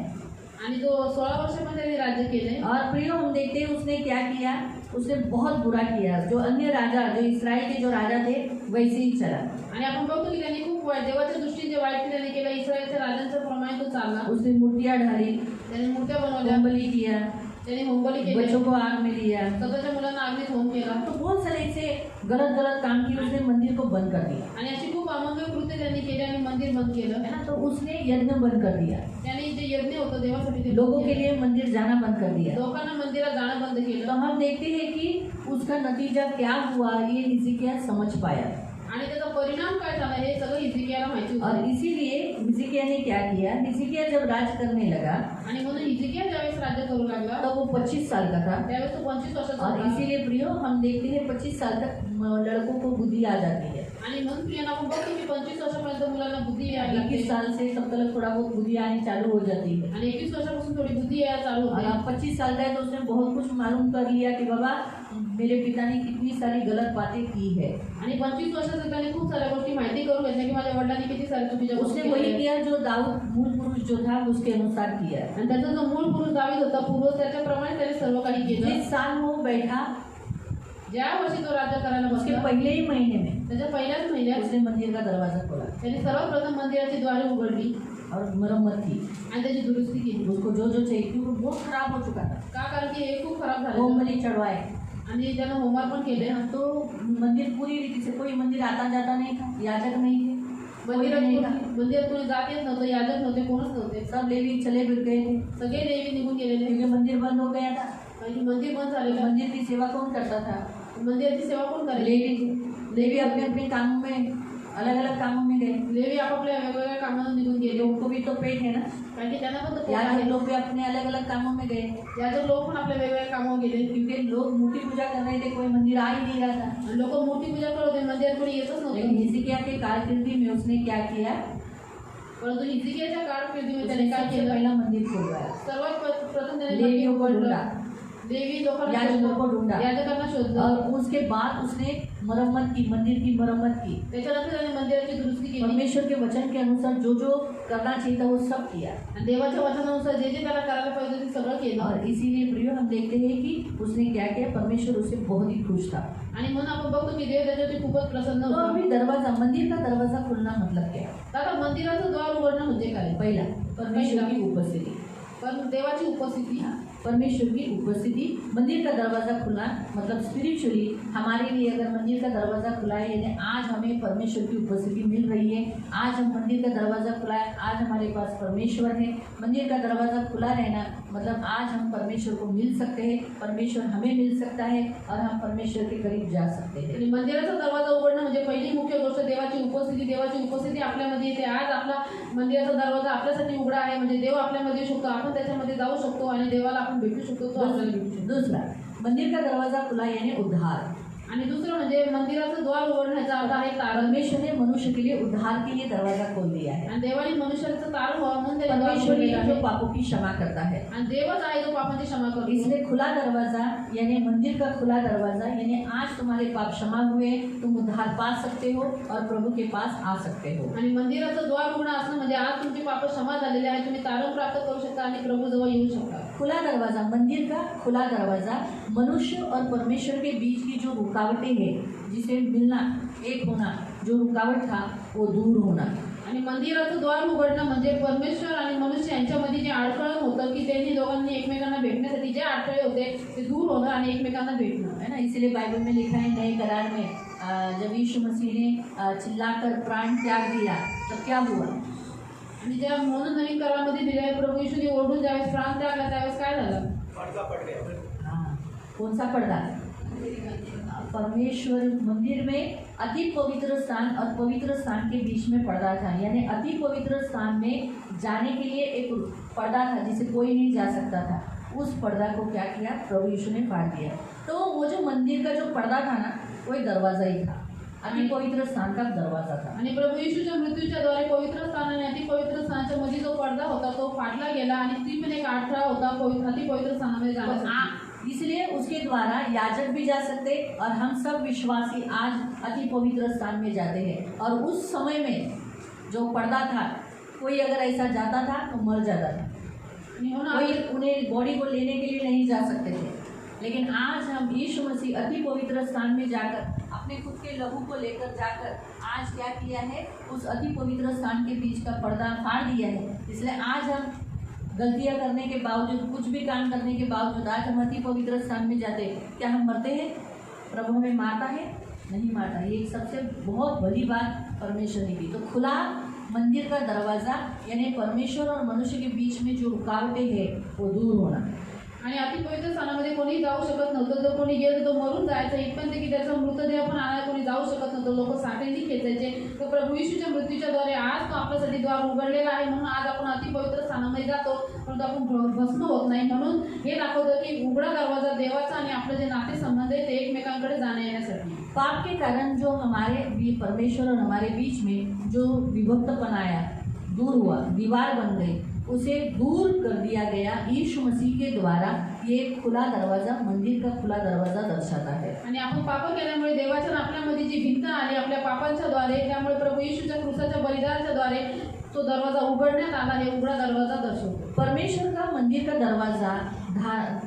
आणि तो 16 वर्ष पण त्यांनी राज्य केले। और प्रियो, हम देखते हैं उसने क्या किया? उसने बहुत बुरा किया। जो अन्य राजा, जो इस्राएल के जो राजा थे, वैसे ही चला। आणि आपण बघतो की त्यांनी खूप वाईट, देवाच्या दृष्टीने जे वाईट त्याने केलं, इस्रायलच्या राजांच्या प्रमाणे तो चालला। उसने मूर्तियाँ ढाली, त्याने मूर्त्या बनवल्या, बलि किया, त्याने होमबली केली, बच्चों को आग में लिया। स्वतःच्या मुलांना अग्नीत होम केला। तो बहुत सारे ऐसे गलत काम किए, उसने मंदिर को बंद कर दिया, आणि अशी खूप अमंगल कृत्य त्यांनी केली आणि मंदिर बंद केलं। है ना। तो उसने यज्ञ बंद कर दिया, त्याने जे यज्ञ होतं देवासाठी ते लोगों के लिए मंदिर जाना बंद कर दिया। लोकांना मंदिरात जाणं बंद तो केलं। हम देखते हैं कि उसका नतीजा क्या हुआ, ये हिजकिय्याह समझ पाया। आणि त्याचा परिणाम काय झाला हे सगळं हिजकिय्याह और होते इसीलिए हिजकिय्याह ने क्या किया, हिजकिय्याह जब राज करने लगा आणि म्हणून हिजकिय्याह ज्यावेळेस राज्य करू लागला तब वो 25 साल का था। त्यावेळेस तो 25 वर्षाचा और होता इसीलिए प्रियो हम देखते हैं 25 साल तक लड़कों को बुद्धि आ जाती है। आणि म्हणून प्रियांना आपण बघतो की 25 वर्षापर्यंत मुलांना बुद्धी यायला लागते 21 साल से सब तक थोड़ा बहुत बुद्धि आनी चालू हो जाती है। आणि 21 वर्षापासून थोडी बुद्धी यायला चालू और होते अब 25 साल का है तो उसने बहुत कुछ मालूम कर लिया कि बाबा मेरे पिता ने कितनी सारी गलत बातें की है। आणि 25 वर्षाचं त्याने खूप साऱ्या गोष्टी माहिती करून घेतल्या की माझ्या वडिलांनी किती साऱ्या चुकीच्या गोष्टी उसने वही केल्या. किया जो दाऊद मूल पुरुष जो था उसके अनुसार किया। आणि त्याचा जो मूळ पुरुष दावीद होता पूर्वज त्याच्याप्रमाणे त्याने सर्व काही केलं. जिस साल वो बैठा ज्या वर्षी तो राज्य करायला उसके बसला पहले ही महीने में त्याच्या पहिल्याच महिन्यात उसने मंदिर का दरवाजा खोला त्याने सर्वप्रथम मंदिराची द्वारे उघडली और मरम्मत की। आणि त्याची दुरुस्ती केली. उसको जो जो चाहिए क्योंकि वो बहुत खराब हो चुका था। का कारण की हे खूप खराब झालं होम बलि चढ़वाए आणि त्यानं होमवर्क पण केले. तो मंदिर पूरी रीति से, कोई मंदिर आता जाता नहीं था, याजक नहीं थे, कोई नहीं था, मंदिरात कोणी जात येत नव्हतं, याजक नव्हते, कोणच नव्हते. सब लेवी चले फिर गए थे सगळे देवी निघून गेलेले क्योंकि मंदिर बंद हो गया था। आणि मंदिर बंद झालेलं. मंदिर की सेवा कौन करता था? मंदिराची सेवा कोण करेल? लेवी। लेवी अपने अपने कामों में अलग अलग कामों में गए। लेवी आपापल्या वेगवेगळ्या कामांना निघून गेले. उनको भी तो पेट है ना, कारण की त्यांना पण तो पोट याजक आहे. लोग भी अपने अलग अलग कामों में गए याजक लोक पण आपल्या वेगवेगळ्या कामावर गेले. क्योंकि लोग मूर्ति पूजा कर रहे थे, कोई मंदिर आ ही नहीं रहा था। लोक मूर्ती पूजा करत होते, मंदिरात कोणी येतच लेकिन नव्हतं. हिजकिय्याह के कारकिर्दी में उसने क्या किया, परंतु हिजकिय्याहच्या कारकिर्दीमध्ये उसने त्याने काय सबसे केलं? पहला मंदिर खुलवाया, सर्वात प्रथम त्याने लेवियों को मंदिर ढूंढा, उघडलं. देवी लोकांना याजकों को ढूंढा याजकांना शोधलं. और उसके बाद उसने मरम्मत की, मंदिर की मरम्मत की। त्याच्यानंतर त्याने मंदिराची दुरुस्ती केली. परमेश्वर के वचन के अनुसार जो जो करना चाहिए था वो सब किया। आणि देवाच्या वचनानुसार जे जे त्याला करायला पाहिजे ते सगळं केलं. और इसीलिए प्रियो हम देखते हैं कि उसने क्या किया, परमेश्वर उससे बहुत ही खुश था। आणि म्हणून आपण बघतो की देव त्याच्यावरती खूपच प्रसन्न तो होता. अभी दरवाजा, मंदिर का दरवाजा खुलना मतलब क्या है? आता मंदिराचं द्वार उघडणं म्हणजे काय? पहला परमेश्वर की उपस्थिति, पण देवाची उपस्थिती. परमेश्वर की उपस्थिति। मंदिर का दरवाज़ा खुला मतलब स्पिरिचुअली हमारे लिए अगर मंदिर का दरवाज़ा खुला है, यानी आज हमें परमेश्वर की उपस्थिति मिल रही है, आज हम मंदिर का दरवाज़ा खुला है, आज हमारे पास परमेश्वर है। मंदिर का दरवाज़ा खुला रहना मतलब आज हम परमेश्वर को मिल सकते हैं, परमेश्वर हमें मिल सकता है और हम परमेश्वर के करीब जा सकते हैं। आणि मंदिराचा दरवाजा उघडणं म्हणजे पहिली मुख्य गोष्ट देवाची उपस्थिती. देवाची उपस्थिती आपल्यामध्ये येते. आज आपला मंदिराचा दरवाजा आपल्यासाठी उघडा आहे म्हणजे देव आपल्यामध्ये येऊ शकतो, आपण त्याच्यामध्ये जाऊ शकतो आणि देवाला आपण भेटू शकतो, तो आपल्याला भेटू शकतो. दूसरा, मंदिर का दरवाज़ा खुला यानी उद्धार। आणि दुसरं म्हणजे मंदिराचं द्वार उघडण्याचा अर्थ आहे तारण. परमेश्वर ने मनुष्य के लिए उद्धार के लिए दरवाज़ा खोल दिया है। आणि देवाने मनुष्याचं तारण व्हावं म्हणून त्याने द्वार परमेश्वर ही उघडलेलं जो आहे. पापों की क्षमा करता है, आणि देवच आहे जो पापांची क्षमा करतो. इसलिए खुला दरवाजा यानी मंदिर का खुला दरवाजा यानी आज तुम्हारे पाप क्षमा हुए, तुम उद्धार पा सकते हो और प्रभु के पास आ सकते हो। आणि मंदिराचं द्वार उघडणं असणं म्हणजे आज तुमची पाप क्षमा झालेली आहे, तुम्ही तारण प्राप्त करू शकता आणि प्रभू जवळ येऊ शकता. खुला दरवाजा, मंदिर का खुला दरवाजा मनुष्य और परमेश्वर के बीच की जो रुकावटें हैं, जिसे मिलना, एक होना, जो रुकावट था वो दूर होना। आणि मंदिराचं द्वार उघडणं म्हणजे परमेश्वर आणि मनुष्य यांच्यामध्ये जे अडथळण होतं की त्यांनी दोघांनी एकमेकांना भेटण्यासाठी जे अडथळे होते ते दूर होणं आणि एकमेकांना भेटणं है ना। इसीलिए बाइबल में लिखा है नए करार में जब यीशु मसीह ने चिल्लाकर प्राण त्याग दिया तब क्या हुआ? आणि ज्या म्हणून नवीन करारामध्ये दिले आहे प्रभू येशूने ओढून ज्यावेळेस प्राण त्यागला त्यावेळेस काय झालं? हाँ, कौन सा पर्दा? परमेश्वर मंदिर में अति पवित्र स्थान और पवित्र स्थान के बीच में पर्दा था, यानी अति पवित्र स्थान में जाने के लिए एक पर्दा था जिसे कोई नहीं जा सकता था। उस पर्दा को क्या किया, प्रभु यीशु ने फाड़ दिया। तो वो जो मंदिर का जो पर्दा था ना, वो एक दरवाज़ा ही था, अति पवित्र स्थान का दरवाज़ा था। आणि प्रभू येशूच्या मृत्यूच्या द्वारे पवित्र स्थान आणि अति पवित्र स्थानाच्या मध्ये जो पडदा होता तो फाटला गेला आणि ती पण एक अडथळा होता अति पवित्र स्थानामध्ये जाण्यासाठी. इसलिए उसके द्वारा याजक भी जा सकते और हम सब विश्वासी आज अति पवित्र स्थान में जाते हैं। और उस समय में जो पर्दा था, कोई अगर ऐसा जाता था तो मर जाता था, कोई उन्हें बॉडी को लेने के लिए नहीं जा सकते थे। लेकिन आज हम यीशु मसीह अति पवित्र स्थान में जाकर अपने खुद के लहू को लेकर जाकर आज क्या किया है, उस अति पवित्र स्थान के बीच का पर्दा फाड़ दिया है। इसलिए आज हम गलतियां करने के बावजूद, कुछ भी काम करने के बावजूद आज हम अति पवित्र स्थान में जाते हैं। क्या हम मरते हैं? प्रभु हमें मारता है? नहीं मारता। ये एक सबसे बहुत बड़ी बात परमेश्वर ने की। तो खुला मंदिर का दरवाज़ा यानी परमेश्वर और मनुष्य के बीच में जो रुकावटें हैं वो दूर होना। आणि अतिपवित्र स्थानामध्ये कोणी जाऊ शकत नव्हतं. जर कोणी गेलं तो मरून जायचा. इथपर्यंत की त्याचा मृतदेह पण आणायला कोणी जाऊ शकत नव्हतं. लोक साठेंनी खेचायचे. तर प्रभू येशूच्या मृत्यूच्या द्वारे आज तो आपल्यासाठी द्वार उघडलेला आहे. म्हणून आज आपण अतिपवित्र स्थानामध्ये जातो, परंतु आपण भस्म होत नाही. म्हणून हे दाखवतं की उघडा दरवाजा देवाचा आणि आपले जे नातेसंबंध आहे ते एकमेकांकडे जाण्या येण्यासाठी. पाप के कारण जो हमारे परमेश्वर और हमारे बीच में जो विभक्तपन आया, दूर हुआ, दीवार बन गई, उसे दूर कर दिया गया यीशु मसीह के द्वारा. ये खुला दरवाजा, मंदिर का खुला दरवाजा दर्शाता है. आणि आपण पाप केल्यामुळे देवाच्या आणि आपल्यामध्ये जी भिंत आली आपल्या पापांच्या द्वारे, त्यामुळे प्रभू येशूच्या क्रूसाच्या बलिदानाच्या द्वारे तो दरवाजा उघडण्यात आला. हे उघडा दरवाजा दर्शवतो. परमेश्वर का मंदिर का दरवाजा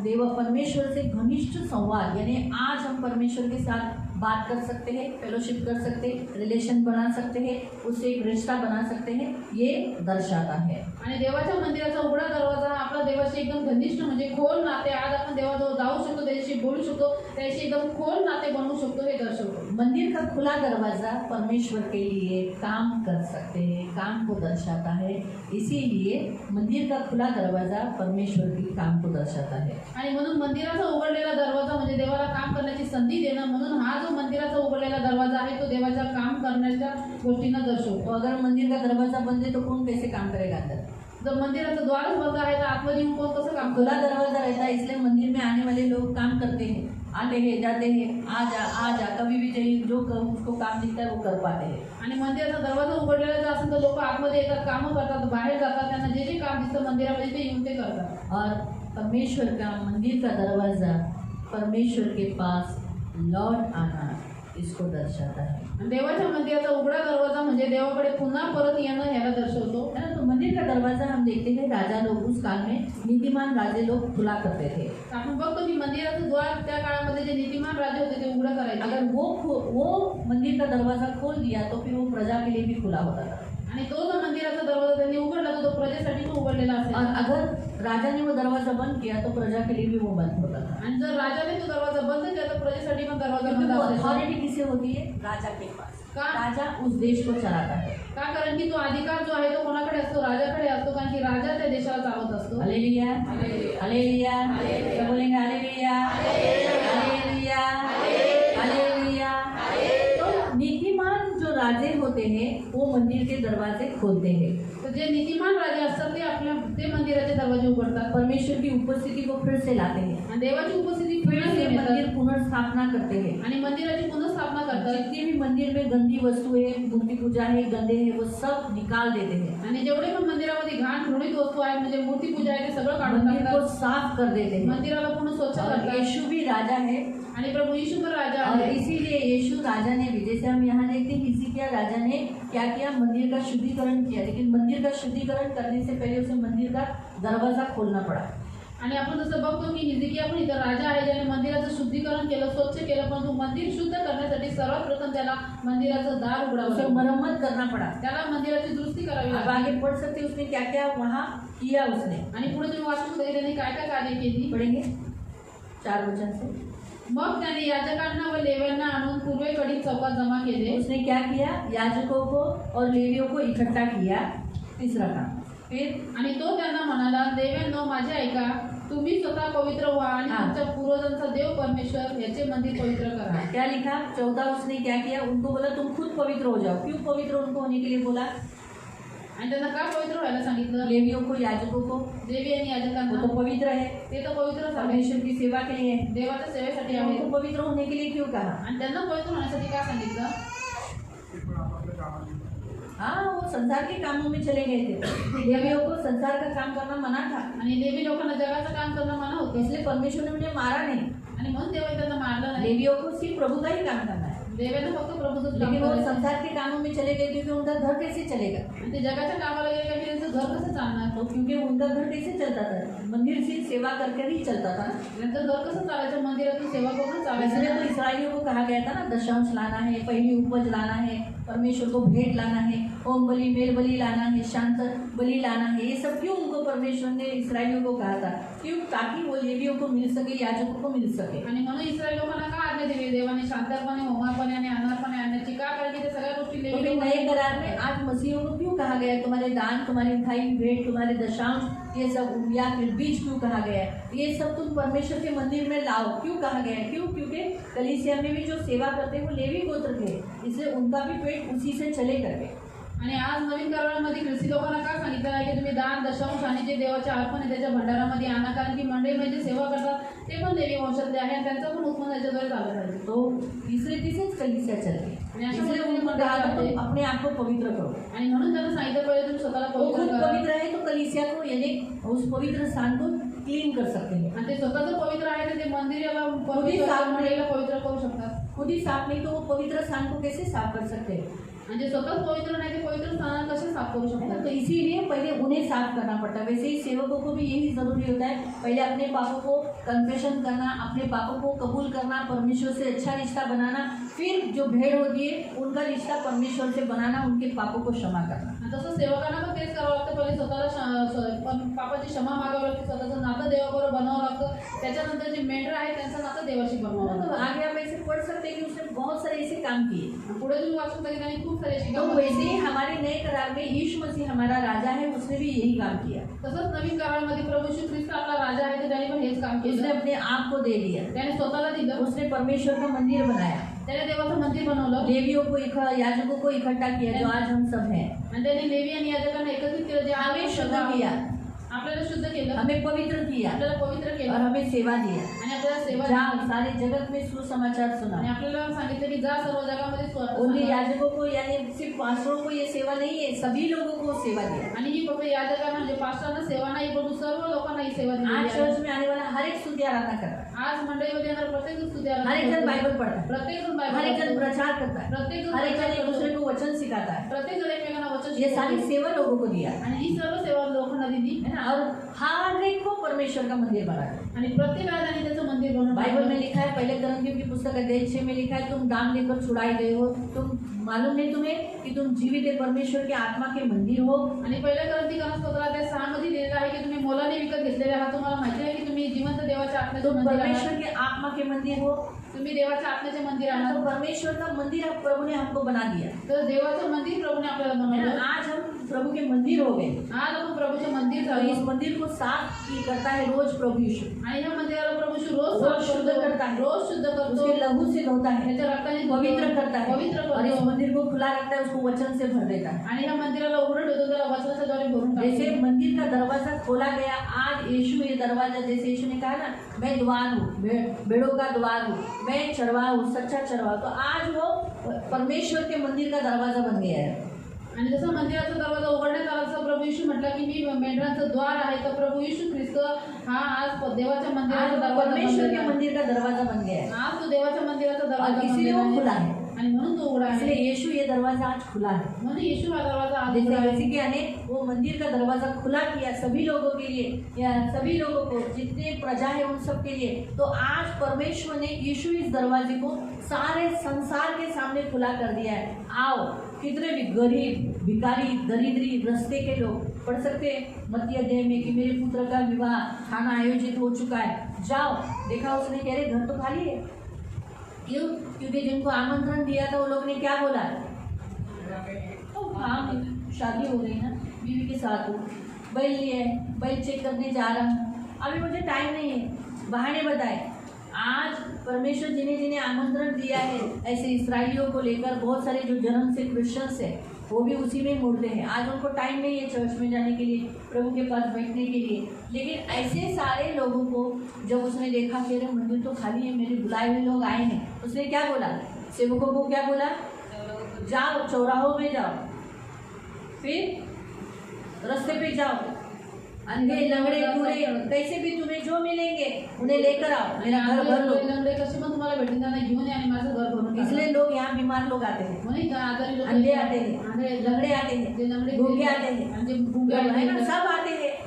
देव परमेश्वर से घनिष्ठ संवाद, यानी आज हम परमेश्वर के साथ बात कर सकते हैं, फेलोशिप कर सकते हैं, रिलेशन बना सकते हैं, उससे एक रिश्ता बना सकते हैं, ये दर्शाता है. आणि देवाच्या मंदिराचा उघडा दरवाजा हा आपला देवाशी एकदम घनिष्ठ म्हणजे खोल नाते, आज आपण देवाजवळ जाऊ शकतो, त्याच्याशी बोलू शकतो, त्याच्याशी एकदम खोल नाते बनवू शकतो, हे दर्शवतो. मंदिर का खुला दरवाजा परमेश्वर के लिए काम कर सकते हैं, काम को दर्शाता है. इसीलिए मंदिर का खुला दरवाजा परमेश्वर के काम को दर्शाता है. आणि म्हणून मंदिराचा उघडलेला दरवाजा म्हणजे देवाला काम करण्याची संधी देणं. म्हणून हा जो मंदिराचा उघडलेला दरवाजा आहे तो देवाच्या काम करण्याच्या गोष्टींना दर्शवतो. तो अगर मंदिर का दरवाजा बंद है तो कौन कैसे काम करेगा अंदर? जर मंदिराचं द्वारच बंद आहे तर आतमध्ये येऊन कोण कसं काम खुला करेल? दरवाजा रहता है, इसलिए मंदिर में आने वाले लोग काम करते हैं, आते हैं, जाते हैं, आ जा, कभी भी चाहिए जो उसको काम दिखता है वो कर पाते हैं. आणि मंदिराचा दरवाजा उघडलेला जर असेल तर लोक आतमध्ये येतात, कामं करतात, बाहेर जातात, त्यांना जे जे काम दिसतं मंदिरामध्ये ते येऊन ते करतात. और परमेश्वर का मंदिर का दरवाजा परमेश्वर के पास लौट आना, इसको दर्शाता है. आणि देवाच्या मंदिराचा उघडा दरवाजा म्हणजे देवाकडे पुन्हा परत येणं ह्याला दर्शवतो. है ना. तो मंदिर का दरवाजा हम देखते हैं राजा लोग उस काल में नीतिमान राजे लोग खुला करते थे. आपण बघतो की मंदिराचं द्वार त्या काळामध्ये जे नीतिमान राजे होते ते उघडं करायचे. अगर वो मंदिर का दरवाजा खोल दिया तो फिर वो प्रजा के लिए भी खुला होता था. आणि तो जो मंदिराचा दरवाजा त्यांनी उघडला तो प्रजेसाठी पण उघडलेला और असेल. अगर राजा ने वो दरवाजा बंद किया तो प्रजा के लिए भी वो बंद होता था. आणि जर राजाने तो दरवाजा बंद केला तर प्रजेसाठी पण दरवाजा बंद असायचा. अथॉरिटी किसे होती है? राजा के पास. का? राजा उस देश को चलाता है. का? कारण की तो अधिकार जो आहे तो कोणाकडे असतो? राजाकडे असतो. कारण की राजा त्या देशाला चालवत असतो. हालेलुया, हालेलुया, क्या बोलेंगे? Hallelujah, hallelujah, hallelujah. तो नीतिमान जो राजे होते हैं वो मंदिर के दरवाजे खोलते हैं. तर जे नीतिमान राजे असतात ते मंदिराचे दरवाजे उघडतात. परमेश्वर की उपस्थिति को फिर से लाते हैं. आणि देवाची उपस्थिती फिर फिरत से येतात. मंदिर पुनर्स्थापना करते हैं. आणि मंदिराची पुनर्स्थापना करतात. जितने भी मंदिर में गंदी वस्तुएं, मूर्ति पूजा है, गंदे है, वो सब निकाल देते हैं. आणि जेवढे पण मंदिरामध्ये घाण घृणित वस्तू आहेत म्हणजे मूर्ती पूजा आहे ते सगळं काढून मंदिर को टाकतात. साफ कर देते हैं. मंदिराला पूर्ण स्वच्छ और करतात. यीशु भी राजा है. आणि प्रभू यीशु पण राजा और आहे. इसीलिए यीशु राजा ने भी, जैसे हम यहाँ देखते हैं हिजकिय्याह राजा ने क्या किया? मंदिर का शुद्धिकरण किया. लेकिन मंदिर का शुद्धिकरण करने से पहले उसे मंदिर का दरवाजा खोलना पड़ा. आणि आपण जसं बघतो की हिजकिय्याह पण इथं राजा आहे ज्याने मंदिराचं शुद्धीकरण केलं, स्वच्छ केलं. परंतु मंदिर शुद्ध करण्यासाठी सर्वात प्रथम त्याला मंदिराचं दार उघडावं उसे लागलं. मरम्मत करना पड़ा. त्याला मंदिराची दुरुस्ती करावी अब लागली. आगे पढ़ सकते उसने क्या क्या वहाँ किया उसने. आणि पुढे तुम्ही वाचू शकता की त्याने काय काय कार्य केली. पढ़ेंगे 4 वचन से. मग त्याने याजकांना व लेव्यांना आणून पूर्वेकडील चौकात जमा केले. उसने क्या किया? याजकों को और लेवियों को इकट्ठा किया. तीसरा काम. फिर आणि तो त्यांना म्हणाला, देवांनो माझे ऐका, तुम्ही स्वतः पवित्र व्हा आणि हाँ. तुमच्या पूर्वजांचा देव परमेश्वर याचे मंदिर पवित्र करा. क्या लिखा? 14 उसने क्या किया? उनको बोला तुम खुद पवित्र हो जाओ. क्यों पवित्र उनको होने के लिए बोला? आणि त्यांना का पवित्र व्हायला सांगितलं? लेवियों को, याजकों को. देवी आणि वो याजकांना तो पवित्र है, ते तर पवित्र आहे, परमेश्वर की सेवा के लिए है. देवाच्या सेवेसाठी आहे. उनको पवित्र होने के लिए क्यों कहा? आणि त्यांना पवित्र होण्यासाठी का सांगितलं? हाँ, वो संसार के कामों में चले गए थे. लेवियों को संसार का काम करना मना था. आणि देवी लोकांना जगाचं काम करणं मना होतं. इसलिए परमेश्वर ने उन्हें मारा नहीं. आणि म्हणून देवाने त्यांना मारलं नाही. लेवियों को सिर्फ प्रभु का ही काम करना है. देवाने फक्त प्रभूचंच काम लेकिन वो करायचं. संसार के कामों में चले गए क्योंकि उनका घर कैसे चलेगा? आणि ते जगाच्या कामाला गेले का त्यांचं घर कसं चालणार? तो क्योंकि उनका घर कैसे चलता था? मंदिर से सेवा करके ही चलता था. त्यांचं घर कसं चालायचं? मंदिरातून सेवा करून इसलिए चालायचं. तो इस्राएलियों को कहा गया था ना, दशांश लाना है, पहली उपज लाना है, परमेश्वर को भेंट लाना है, ओम बलि, मेल बलि लाना है, शांत बलि लाना है. ये सब क्यों उनको परमेश्वर ने इस्राएलियों को कहा था? क्यों? ताकि वो लेवियों को मिल सके, याजकों को मिल सके. आणि म्हणून इस्रायल लोकांना का आज्ञा दिली देवाने? शांतपणे, होमापणे आणि अनारपणे आणण्याची. का? कारण की ते सगळ्या गोष्टी लेवी तो फिर नए करार में आज मसीहों को क्यों कहा गया है तुम्हारे दान, तुम्हारी मिठाई, भेंट, तुम्हारे दशांश, ये सब या फिर बीज क्यों कहा गया है? ये सब तुम परमेश्वर के मंदिर में लाओ, क्यों कहा गया है? क्यों? क्योंकि कलीसिया में भी जो सेवा करते हैं वो लेवी गोत्र के, इसलिए उनका भी पेट उसी से चले करके। आणि आज नवीन करारामध्ये ख्रिस्ती लोकांना काय सांगितलं आहे की तुम्ही दान, दशांश आणि जे देवाचे अर्पण आहे त्याच्या भंडारामध्ये आणा, कारण की मंडळीमध्ये जे सेवा करतात ते पण देवी वंशातले आहे आणि त्यांचं पण उत्पन्न त्याच्याद्वारे झालं पाहिजे। तो तीसरे कलीसिया चल रही, इसलिए उनको कहा था तुम अपने आप को पवित्र करो। आणि म्हणून त्यांना सांगितलं पहिले तुम्ही स्वतःला वो पवित्र खुद करा पवित्र है तो कलीसिया को यानी उस पवित्र स्थान को क्लीन कर सकते हैं। आणि ते स्वतःच पवित्र आहे तर ते मंदिराला खुद ही साफ मंडळीला पवित्र करू शकतात। खुद ही साफ नहीं तो वो पवित्र स्थान को कैसे साफ कर सकते हैं? म्हणजे स्वतःच पवित्र नाही ते पवित्र स्थान कसे साफ करू है ना? शकतात? तो इसीलिए पहले उन्हें साफ करना पड़ता है। वैसे ही सेवकों को भी यही जरूरी होता है, पहले अपने पापों को कन्फेशन करना, अपने पापों को कबूल करना, परमेश्वर से अच्छा रिश्ता बनाना, फिर जो भेड़ होती है उनका रिश्ता परमेश्वर से बनाना, उनके पापों को क्षमा करना। तसं सेवकांना पण तेच करावं लागतं, पहिले स्वतःला पापाची क्षमा मागावी लागते, स्वतःचं नातं देवाबरोबर बनवावं लागतं, त्याच्यानंतर जे मेंढर आहे त्यांचं नातं देवाशी बनवावं तो लागतं। आगे आप ऐसे पढ़ सकते हैं कि उसने बहुत सारे ऐसे काम किए। पुढे तुम्ही वाचू शकता की त्यांनी खूप सारे अशी तो कामं वैसे केली। ही हमारे नए करार में यीशु मसीह हमारा राजा है, उसने भी यही काम किया। तसंच नवीन काळामध्ये प्रभू श्री ख्रिस्त आपला राजा आहे तर त्याने पण हेच काम उसने केलं, अपने आप को दे दिया, त्याने स्वतःला दिलं, उसने परमेश्वर का मंदिर बनाया, त्याने देवाचं मंदिर बनवलं लेवियों को याजकों को इकट्ठा किया जो आज हम सब हैं, आणि त्याने लेवी आणि याजकांना एकत्रित केलं, जे हमें आम्ही शुद्ध किया, आपल्याला शुद्ध केलं, हमें पवित्र किया आपल्याला पवित्र और केलं हमें सेवा दिया। आणि आपल्याला सेवा जाओ दिली सारे जगत में सुसमाचार आणि सुना। आपल्याला सांगितलं की जा सर्व जगामध्ये उन्हीं सांगा। याजकों को यानी सिर्फ पास्टरों को ये सेवा नहीं है, सभी लोगों को सेवा दिया। आणि ही फक्त याजकांना म्हणजे पास्टरांना सेवा नाही, परंतु सर्व लोकांना ही सेवा दिली आज आहे। चर्च में आने वाला हर एक स्तुति आराधना कर रहा है, आज मंडळीमध्ये येणार प्रत्येक स्तुती हर एक जन बाइबल पढ़ता है, प्रत्येक जण हर एक जन बायबल प्रचार करता है, प्रत्येक जण हर एक जन एक प्रचार दूसरे करतो, को वचन सिखाता है। प्रत्येक जण एकमेकांना वचन ये शिकवतो। सारी सेवा लोगों को दिया आणि ही सर्व सेवा लोकांना दिली है ना, और हर एक को परमेश्वर का मंदिर बना है। आणि प्रत्येक राजाने त्याचं मंदिर बनवलं। बाइबल में लिखा है, पहले ग्रंथियों की पुस्तक अध्याय 6 में लिखा है, तुम दाम लेकर छुड़ाए गए हो, तुम मालूम नहीं तुम्हें कि तुम जीवित परमेश्वर के आत्मा के मंदिर हो। आणि पहिल्या ग्रंथिकांना स्तोत्रात 6 मध्ये दिलेलं आहे की तुम्ही मोलाने विकत घेतलेले आहात, तुम्हाला माहिती आहे की तुम्ही जिवंत देवाच्या आत्म्याचे तुम मंदिर परमेश्वर आहात, के आत्मा के मंदिर हो। तुम्ही देवाच्या आत्म्याचे मंदिर आहात। तो परमेश्वर का मंदिर अब प्रभु ने हमको बना दिया तर देवाचं मंदिर प्रभूने आपल्याला है बनवलं। ना। आज हम प्रभु के मंदिर हो गए, आज आपण प्रभूचे मंदिर तो इस झालो मंदिर को साफ की करता है रोज प्रभु यीशु, आणि ह्या मंदिराला प्रभू श्री रोज रोज साफ शुद्ध करतो, करता है, रोज शुद्ध करतो, उसके लहू से धोता है, त्याच्या रक्ताने पवित्र करता है पवित्र और इस करतो मंदिर को खुला रखता है, उसको वचन से भर देता है। आणि ह्या मंदिराला उघडं ठेवतो, त्याला वचनाच्या द्वारे भरून जैसे टाकतो। मंदिर का दरवाजा खोला गया, आज यीशु ये दरवाजा, जैसे यीशु ने कहा ना, मैं द्वार हूँ, भेड़ों का द्वार हूँ, मैं चरवाहा हूँ, सच्चा चरवाहा, तो आज वो परमेश्वर के मंदिर का दरवाजा बन गया है। आणि जसं मंदिराचा दरवाजा उघडण्यात आला तसं प्रभू येशू म्हटला की मी मेंढरांचं द्वार आहे, तर प्रभू येशू ख्रिस्त हा आज देवाच्या आज मंदिराचा वो दरवाजा परमेश्वर के बनलेला आहे। मंदिर का दरवाजा बन गया है आज तो देवाच्या मंदिराचा और दरवाजा इसीलिए बनलेला वो खुला आहे है, आणि म्हणून तो उघडा इसलिए आहे। यीशु ये दरवाजा आज खुला है। म्हणून येशू हा दरवाजा आज जैसे उघडा आहे। मसीह ने वो मंदिर का दरवाजा खुला किया सभी लोगों के लिए, या सभी लोगों को, जितने प्रजा है उन सब के लिए, तो आज परमेश्वर ने यीशु इस दरवाजे को सारे संसार के सामने खुला कर दिया है। आओ, कितने भी गरीब, भिखारी, दरिद्री, रस्ते के लोग पढ़ सकते हैं मत्ती अध्याय में कि मेरे पुत्र का विवाह खाना आयोजित हो चुका है, जाओ। देखा उसने कह रहे घर तो खाली है, क्यों? क्योंकि जिनको आमंत्रण दिया था वो लोग ने क्या बोला, तो हाँ शादी हो गई ना, बीवी के साथ हो, बैल लिया है, बैल चेक करने जा रहा हूँ, अभी मुझे टाइम नहीं है, बहाने बताए। आज परमेश्वर जिन्हें जिन्हें आमंत्रण दिया है, ऐसे इसराइलियों को लेकर बहुत सारे जो जन्म से क्रिश्चियंस है वो भी उसी में मुड़ते हैं। आज उनको टाइम नहीं है चर्च में जाने के लिए, प्रभु के पास बैठने के लिए, लेकिन ऐसे सारे लोगों को जब उसने देखा कि अरे मंदिर तो खाली है, मेरे बुलाए हुए लोग आए हैं, उसने क्या बोला, सेवकों को क्या बोला, जाओ चौराहों में जाओ, फिर रास्ते पे जाओ, अंधे लंगड़े टूरे कैसे भी तुम्हें जो मिलेंगे उन्हें लेकर आओ, मेरा घर भर लो। लंगडे कसे पण तुम्हाला भेटून त्यांना घेऊन या आणि माझं घर भरून टाका। इसलिए लोग यहाँ बीमार लोग आते हैं, म्हणून इथं आजारी लोक अंधे आते हैं, आंधळे लंगड़े आते हैं, जे लंगडे गूंगे आते हैं, आणि जे गुंगे है ना, आहेत, सब आते हैं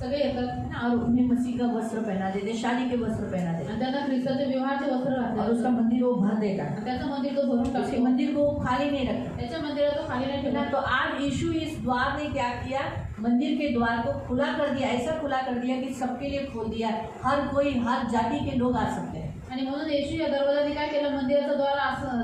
सगळे येतात है ना, और उन्हें मसीह का वस्त्र पहना देते, शादी के वस्त्र पहना देते, आणि त्यांना ख्रिस्ताचे विवाहाचे वस्त्र और घालतात उसका मंदिर वो भर देता है, आणि त्याचं मंदिर तो भरून उसके टाकतो, मंदिर को वो खाली नहीं रखता त्याच्या मंदिरात तो खाली नाही है ना। ठेवला। तो आज यीशु इस द्वार ने क्या किया, मंदिर के द्वार को खुला कर दिया, ऐसा खुला कर दिया कि सबके लिए खोल दिया, हर कोई हर जाति के लोग आ सकते हैं। आणि म्हणून येशू या दरवाजाने काय केलं, मंदिराचा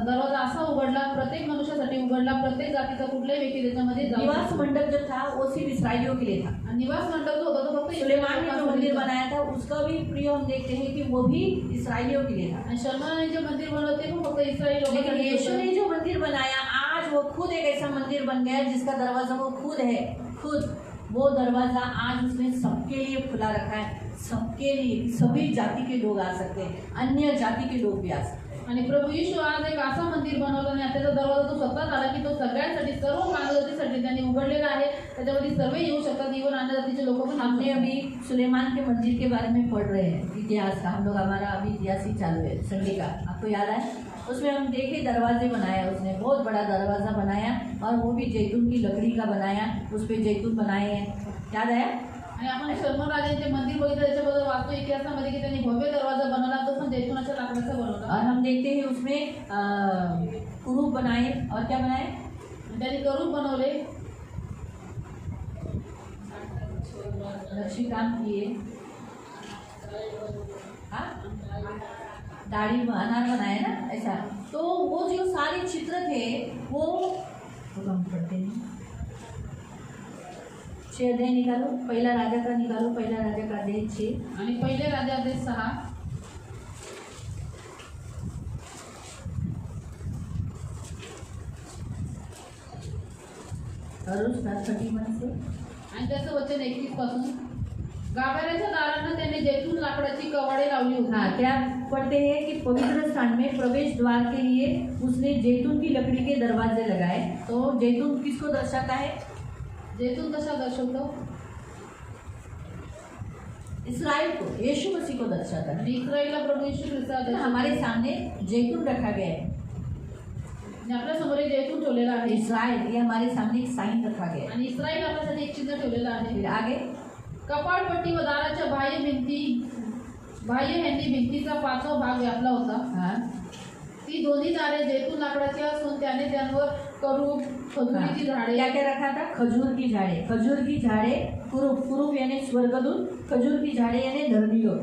दरवाजा असा उघडला, प्रत्येक मनुष्यासाठी उघडला, प्रत्येक जातीचा कुठल्याही व्यक्ती त्याच्यामध्ये जाऊ निवास शकतो. मंडप जो था वो सिर्फ इसराइलियों के लिए था। आणि निवास मंडप जो होता तो फक्त सुलेमान ने जो मंदिर बनाया था उसका भी प्रयोग हम देखते हैं कि वो भी इसराइलियों के लिए था। आणि शलोमोने जे मंदिर बनवलं ते पण फक्त इस्राയേल लेकिन लोकांसाठी यीशु होतं. ने जो मंदिर बनाया आज वो खुद एक ऐसा मंदिर बन गया जिसका दरवाजा वो खुद है। खुद वो दरवाजा आज उसने सबके लिए खुला रखा है, सबके लिए, सभी जाति के लोग आ सकते हैं, अन्य जाति के लोग भी आ सकते हैं। आणि प्रभू येशू आज एक असा मंदिर बनवलं आणि त्याचा दरवाजा तो स्वतः झाला की तो सगळ्यांसाठी, सर्व मानवजातीसाठी त्यांनी उघडलेला आहे. त्याच्यामध्ये सर्व येऊ शकतात, इव्हन अन्य जातीचे लोक पण. हमने अभी सुलेमान के मंदिर के बारे में पढ़ रहे हैं इतिहास का, हम लोग हमारा अभी इतिहास ही चालू है संडे का, आपको याद है? उसमें हम देखे दरवाजे बनाया उसने, बहुत बड़ा दरवाज़ा बनाया और वो भी जैतून की लकड़ी का बनाया, उस पर जैतून बनाए हैं, याद है? आणि आपण शलोमोन राजांचे मंदिर बघितलं, त्याच्याबद्दल वाचतो इतिहासामध्ये की त्यांनी भव्य दरवाजा बनवला, तो पण जैतूनाच्या लाकडाचा बनवला. और हम देखते हैं उसमें कुरूप बनाए और क्या बनाए, त्यांनी करूप बनवले, नक्शी काम किए, हाँ दाढ़ी अनार बनाए ना ऐसा। तो वो जो सारे चित्र थे वो हम पढ़ते हैं। 6 अध्याय निकालो, पहला राजा का निकालो, पहला राजा का अध्याय 6 आणि पहिले राजा अध्याय 6 और उसका 31 से आणि त्याचं वचन 31 पासून. गाभाऱ्याच्या दारांना त्याने जैतून लाकडाची कवाडे लावली होती. हाँ, क्या पढ़ते हैं कि पवित्र स्थान में प्रवेश द्वार के लिए उसने जैतून की लकड़ी के दरवाजे लगाए। तो जैतून किसको दर्शाता है? जैतून कशा दर्शवतो? इस्राइल को, यीशु मसीह को दर्शाता है। आणि इस्रायलला प्रभू येशू ख्रिस्ता तो हमारे सामने जैतून रखा गया है, आपल्या समोर एक जैतून ठेवलेला आहे इस्राइल, ये हमारे सामने एक साइन रखा गया है। आणि इस्रायल आपल्यासाठी एक चिन्ह ठेवलेलं आहे. फिर आगे कपाळपट्टी व दाराच्या बाह्य हँडी भिंतीचा 5वा भाग व्यापला होता. हाँ ती दोन्ही दारे जैतून लाकडाची असून त्याने त्यांवर करूब, खजुरीची झाडे, क्या क्या रखा था? खजूर की झाड़े, खजूर की झाड़े, कुरूप, कुरूप यानी स्वर्गदूत, खजूर की झाड़े यानी धर्मी लोग,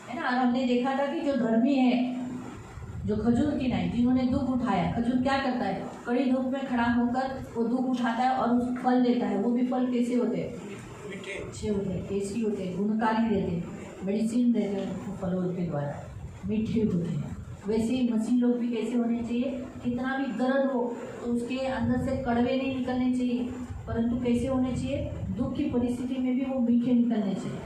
है ना। और हमने देखा था कि जो धर्मी है, जो खजूर की नहीं, जिन्होंने दुख उठाया, खजूर क्या करता है? कड़ी धूप में खड़ा होकर वो दुख उठाता है और उस फल देता है। वो भी फल कैसे होते हैं? अच्छे होते हैं, टेस्टी होते हैं, गुणकारी देते हैं, मेडिसिन देते हैं फलों के द्वारा, मीठे होते हैं। वैसे ही मसीह लोग भी कैसे होने चाहिए? कितना भी दर्द हो तो उसके अंदर से कड़वे नहीं निकलने चाहिए, परंतु कैसे होने चाहिए? दुख की परिस्थिति में भी वो मीठे निकलने चाहिए,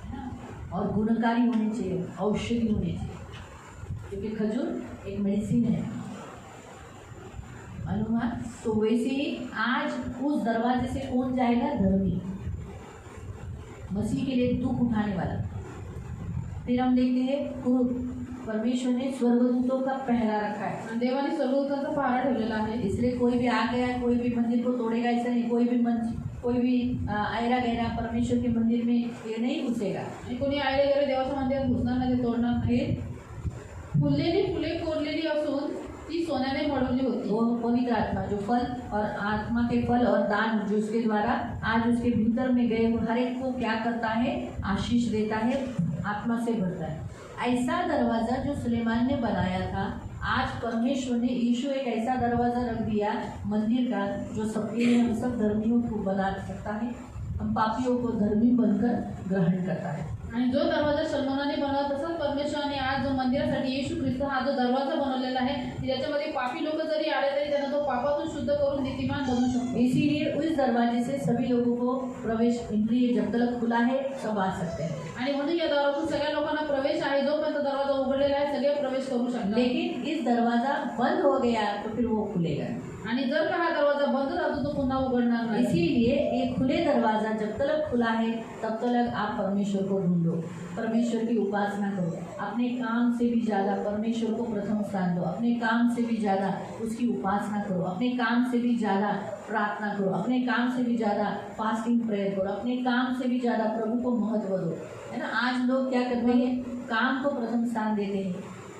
है ना? और गुणकारी होने चाहिए, औषधि होने चाहिए, क्योंकि खजूर एक मेडिसिन है, अनुमान। तो वैसे ही आज उस दरवाजे से कौन जाएगा? धर्मी, मसीह के लिए दुख उठाने वाला। फिर हम देखते हैं कुरूप, परमेश्वर ने स्वर्गदूतों का पहरा रखा है, आणि देवाने स्वर्गदूतांचा पहारा ठेवलेला आहे. इसलिए कोई भी आ गया, कोई भी मंदिर को तोड़ेगा ऐसा नहीं, कोई भी आयरा गहरा परमेश्वर के मंदिर में ये नहीं घुसेगा। आणि कोणी आयले गेले देवाच्या मंदिरात घुसणार नाही, ते तोडणार नाही. फुललेली फुले कोरलेली असून ती सोन्याने मढवली होती. वो पवित्र आत्मा, जो फल और आत्मा के फल और दान जो उसके द्वारा आज उसके भीतर में गए वो हर एक को क्या करता है? आशीष देता है, आत्मा से भरता है। ऐसा दरवाज़ा जो सुलेमान ने बनाया था, आज परमेश्वर ने, यीशु एक ऐसा दरवाज़ा रख दिया मंदिर का जो सबके लिए, हम सब धर्मियों को बना सकता है, हम पापियों को धर्मी बनकर ग्रहण करता है। आणि जो दरवाजा शलोमोनाने बनवला तसाच परमेश्वराने आज जो मंदिरासाठी येशू ख्रिस्त हा जो दरवाजा बनवलेला आहे, ज्याच्यामध्ये पापी लोक जरी आले तरी त्यांना तो पापातून शुद्ध करून नीतिमान बनवू शकतो. इसीलिए उस दरवाजे से सभी लोगों को प्रवेश, इसलिए जब तक खुला है सब आ सकते हैं। आणि म्हणून या दारातून सगळ्या लोकांना प्रवेश आहे, जोपर्यंत दरवाजा उघडलेला आहे सगळे प्रवेश करू शकतात. लेकिन इस दरवाज़ा बंद हो गया तो फिर वो खुलेगा। आणि जर का हा दरवाजा बंद झाला तो पुन्हा उघडणार नाही. इसीलिए ये खुले दरवाज़ा जब तक खुला है तब तक आप परमेश्वर को ढूंढो, परमेश्वर की उपासना करो, अपने काम से भी ज़्यादा परमेश्वर को प्रथम स्थान दो, अपने काम से भी ज़्यादा उसकी उपासना करो, अपने काम से भी ज़्यादा प्रार्थना करो, अपने काम से भी ज़्यादा फास्टिंग प्रेयर करो, अपने काम से भी ज़्यादा प्रभु को महत्व दो, है ना। आज लोग क्या करते हैं? काम को प्रथम स्थान देते हैं,